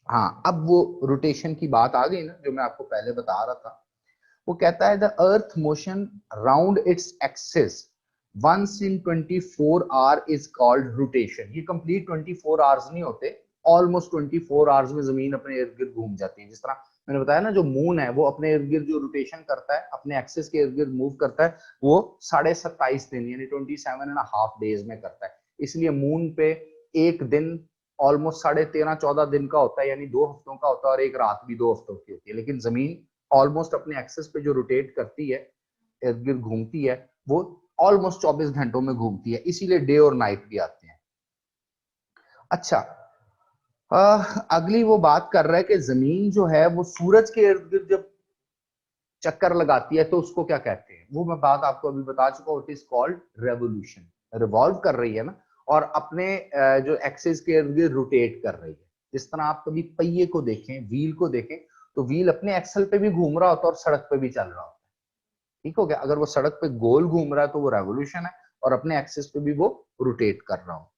Speaker 1: हाँ, अब वो रोटेशन की बात आ गई ना जो मैं आपको पहले बता रहा था। वो कहता है the earth motion round its axis once in 24 hour is called rotation. ये कंप्लीट 24 आवर्स नहीं होते, ऑलमोस्ट 24 आवर्स में जमीन अपने इर्द गिर्द घूम जाती है। जिस तरह मैंने बताया ना, जो मून है वो अपने इर्द गिर्द जो रोटेशन करता है, अपने एक्सिस के इर्द गिर्द मूव करता है, वो 27.5 दिन यानी 27.5 डेज में करता है। इसलिए मून पे एक दिन ऑलमोस्ट 13.5-14 दिन का होता है, यानी 2 हफ्तों का होता है, और एक रात भी 2 हफ्तों की होती है। लेकिन जमीन ऑलमोस्ट अपने एक्सेस पे जो रोटेट करती है, इर्द गिर्द घूमती है, वो ऑलमोस्ट 24 घंटों में घूमती है, इसीलिए डे और नाइट भी आते हैं। अच्छा, अगली वो बात कर रहा है कि जमीन जो है वो सूरज के इर्द गिर्द जब चक्कर लगाती है तो उसको क्या कहते हैं। वो मैं बात आपको अभी बता चुका हूं, it is called revolution. Revolve कर रही है ना, और अपने जो एक्सिस के इर्द गिर्द रोटेट कर रही है। जिस तरह आप कभी पहिए को देखें, व्हील को देखें, तो व्हील अपने एक्सल पे भी घूम रहा होता है और सड़क पे भी चल रहा होता है। ठीक हो गया। अगर वो सड़क पे गोल घूम रहा है तो वो रेवोल्यूशन है, और अपने एक्सिस पे भी वो रोटेट कर रहा होता है।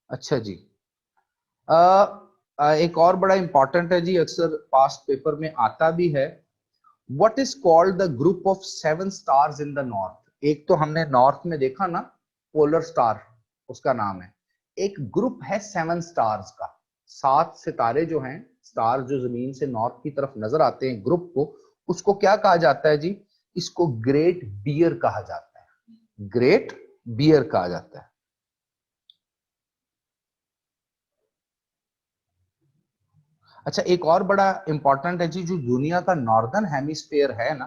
Speaker 1: अच्छा जी, एक और बड़ा इंपॉर्टेंट है जी, अक्सर पास्ट पेपर में आता भी है। What is called the group of 7 stars in the north. एक तो हमने नॉर्थ में देखा ना, पोलर स्टार, उसका नाम है। एक ग्रुप है 7 स्टार्स का, 7 सितारे जो हैं, स्टार जो जमीन से नॉर्थ की तरफ नजर आते हैं, ग्रुप को, उसको क्या कहा जाता है जी? इसको ग्रेट बियर कहा जाता है। ग्रेट बियर कहा जाता है। अच्छा, एक और बड़ा इंपॉर्टेंट है जी, जो दुनिया का नॉर्दर्न हेमिस्फेयर है ना,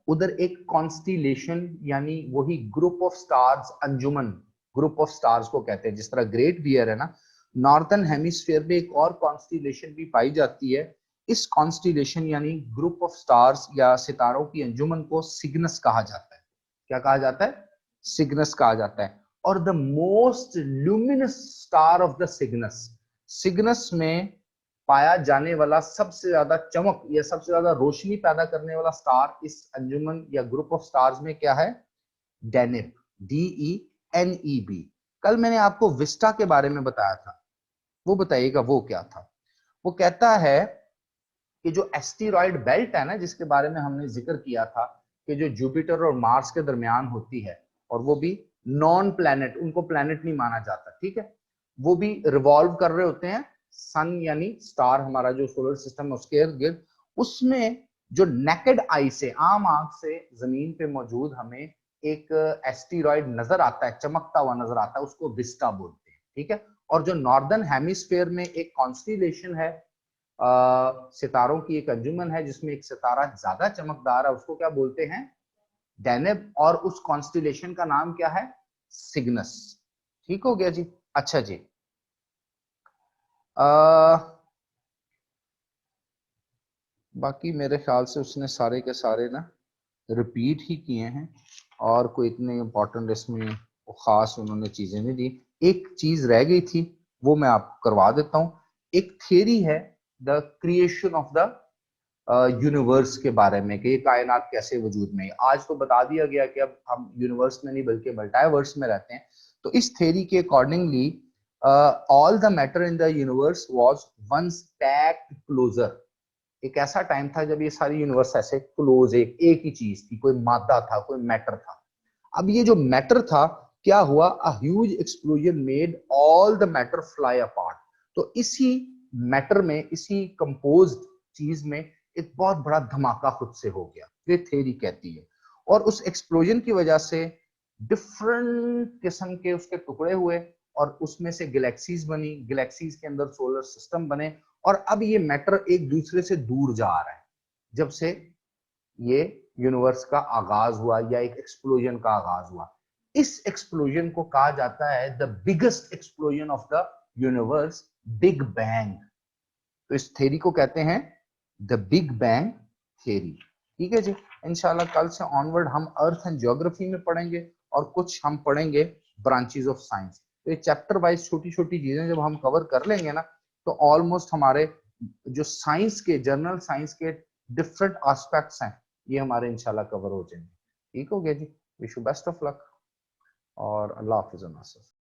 Speaker 1: उधर एक कॉन्स्टिलेशन, यानी वही group of stars, Anjuman, group of stars को कहते हैं। जिस तरह ग्रेट बियर है ना, नॉर्दर्न हेमिस्फीयर में एक और कॉन्स्टिलेशन भी पाई जाती है। इस कॉन्स्टिलेशन यानी ग्रुप ऑफ स्टार्स या सितारों की अंजुमन को सिग्नस कहा जाता है। क्या कहा जाता है? सिग्नस कहा जाता है। और the most luminous star of the Cygnus, Cygnus में पाया जाने वाला सबसे ज्यादा चमक या सबसे ज्यादा रोशनी पैदा करने वाला स्टार इस अंजुमन या ग्रुप ऑफ स्टार्स में क्या है? डेनिब, DENEB। कल मैंने आपको विस्टा के बारे में बताया था, वो बताइएगा वो क्या था। वो कहता है कि जो एस्टेरॉयड बेल्ट है ना, जिसके बारे में हमने जिक्र किया था, कि जो जुपिटर और मार्स के दरमियान होती है, और वो भी नॉन प्लैनेट, उनको प्लैनेट नहीं माना जाता, ठीक है, वो भी रिवॉल्व कर रहे होते हैं सन यानी स्टार, हमारा जो सोलर सिस्टम है उसके इर्द गिर्द। उसमें जो नेकेड आई से, आम आंख से जमीन पे मौजूद हमें एक एस्टेरॉयड नजर आता है, चमकता हुआ नजर आता है, उसको विस्टा बोलते हैं, ठीक है। और जो नॉर्दर्न हेमिस्फेयर में एक कॉन्स्टिलेशन है, सितारों की एक अंजुमन है, जिसमें एक सितारा ज्यादा चमकदार है, उसको क्या बोलते हैं? डेनेब। और उस कॉन्स्टिलेशन का नाम क्या है? सिग्नस। ठीक हो गया जी। अच्छा जी, बाकी मेरे ख्याल से उसने सारे के सारे ना रिपीट ही किए हैं, और कोई इतने इंपॉर्टेंट इसमें खास उन्होंने चीजें नहीं दी। एक चीज रह गई थी, वो मैं आपको करवा देता हूं। एक थियरी है, the creation of the universe के बारे में, कि ये कायनात कैसे वजूद में है। आज तो बता दिया गया कि अब हम यूनिवर्स में नहीं बल्कि मल्टीवर्स में रहते हैं। तो इस थ्योरी के accordingly all the matter in the universe was once packed closer. एक ऐसा टाइम था जब ये सारी यूनिवर्स ऐसे क्लोज, एक ही चीज थी, कोई मादा था, कोई मैटर था। अब ये जो मैटर था, क्या हुआ? A huge explosion made all the matter fly apart. तो इसी मैटर में, इसी कंपोज्ड चीज में एक बहुत बड़ा धमाका खुद से हो गया, ये थ्योरी कहती है। और उस एक्सप्लोजन की वजह से डिफरेंट किस्म के उसके टुकड़े हुए, और उसमें से गैलेक्सीज बनी, गैलेक्सीज के अंदर सोलर सिस्टम बने। और अब ये मैटर एक दूसरे से दूर जा रहा है, जब से ये यूनिवर्स का आगाज हुआ या एक एक्सप्लोजन का आगाज हुआ। इस एक्सप्लोजन को कहा जाता है the biggest explosion of the universe, big bang. तो इस थ्योरी को कहते हैं द बिग बैंग थ्योरी। ठीक है जी। इंशाल्लाह कल से ऑनवर्ड हम अर्थ एंड ज्योग्राफी में पढ़ेंगे, और कुछ हम पढ़ेंगे ब्रांचेस ऑफ साइंस। तो ये चैप्टर वाइज छोटी छोटी चीजें जब हम कवर कर लेंगे ना, तो ऑलमोस्ट हमारे जो साइंस के, जनरल साइंस के डिफरेंट एस्पेक्ट्स हैं, ये हमारे इंशाल्लाह कवर हो जाएंगे। ठीक हो गया जी। Wish you best of luck, और अल्लाह हाफिज।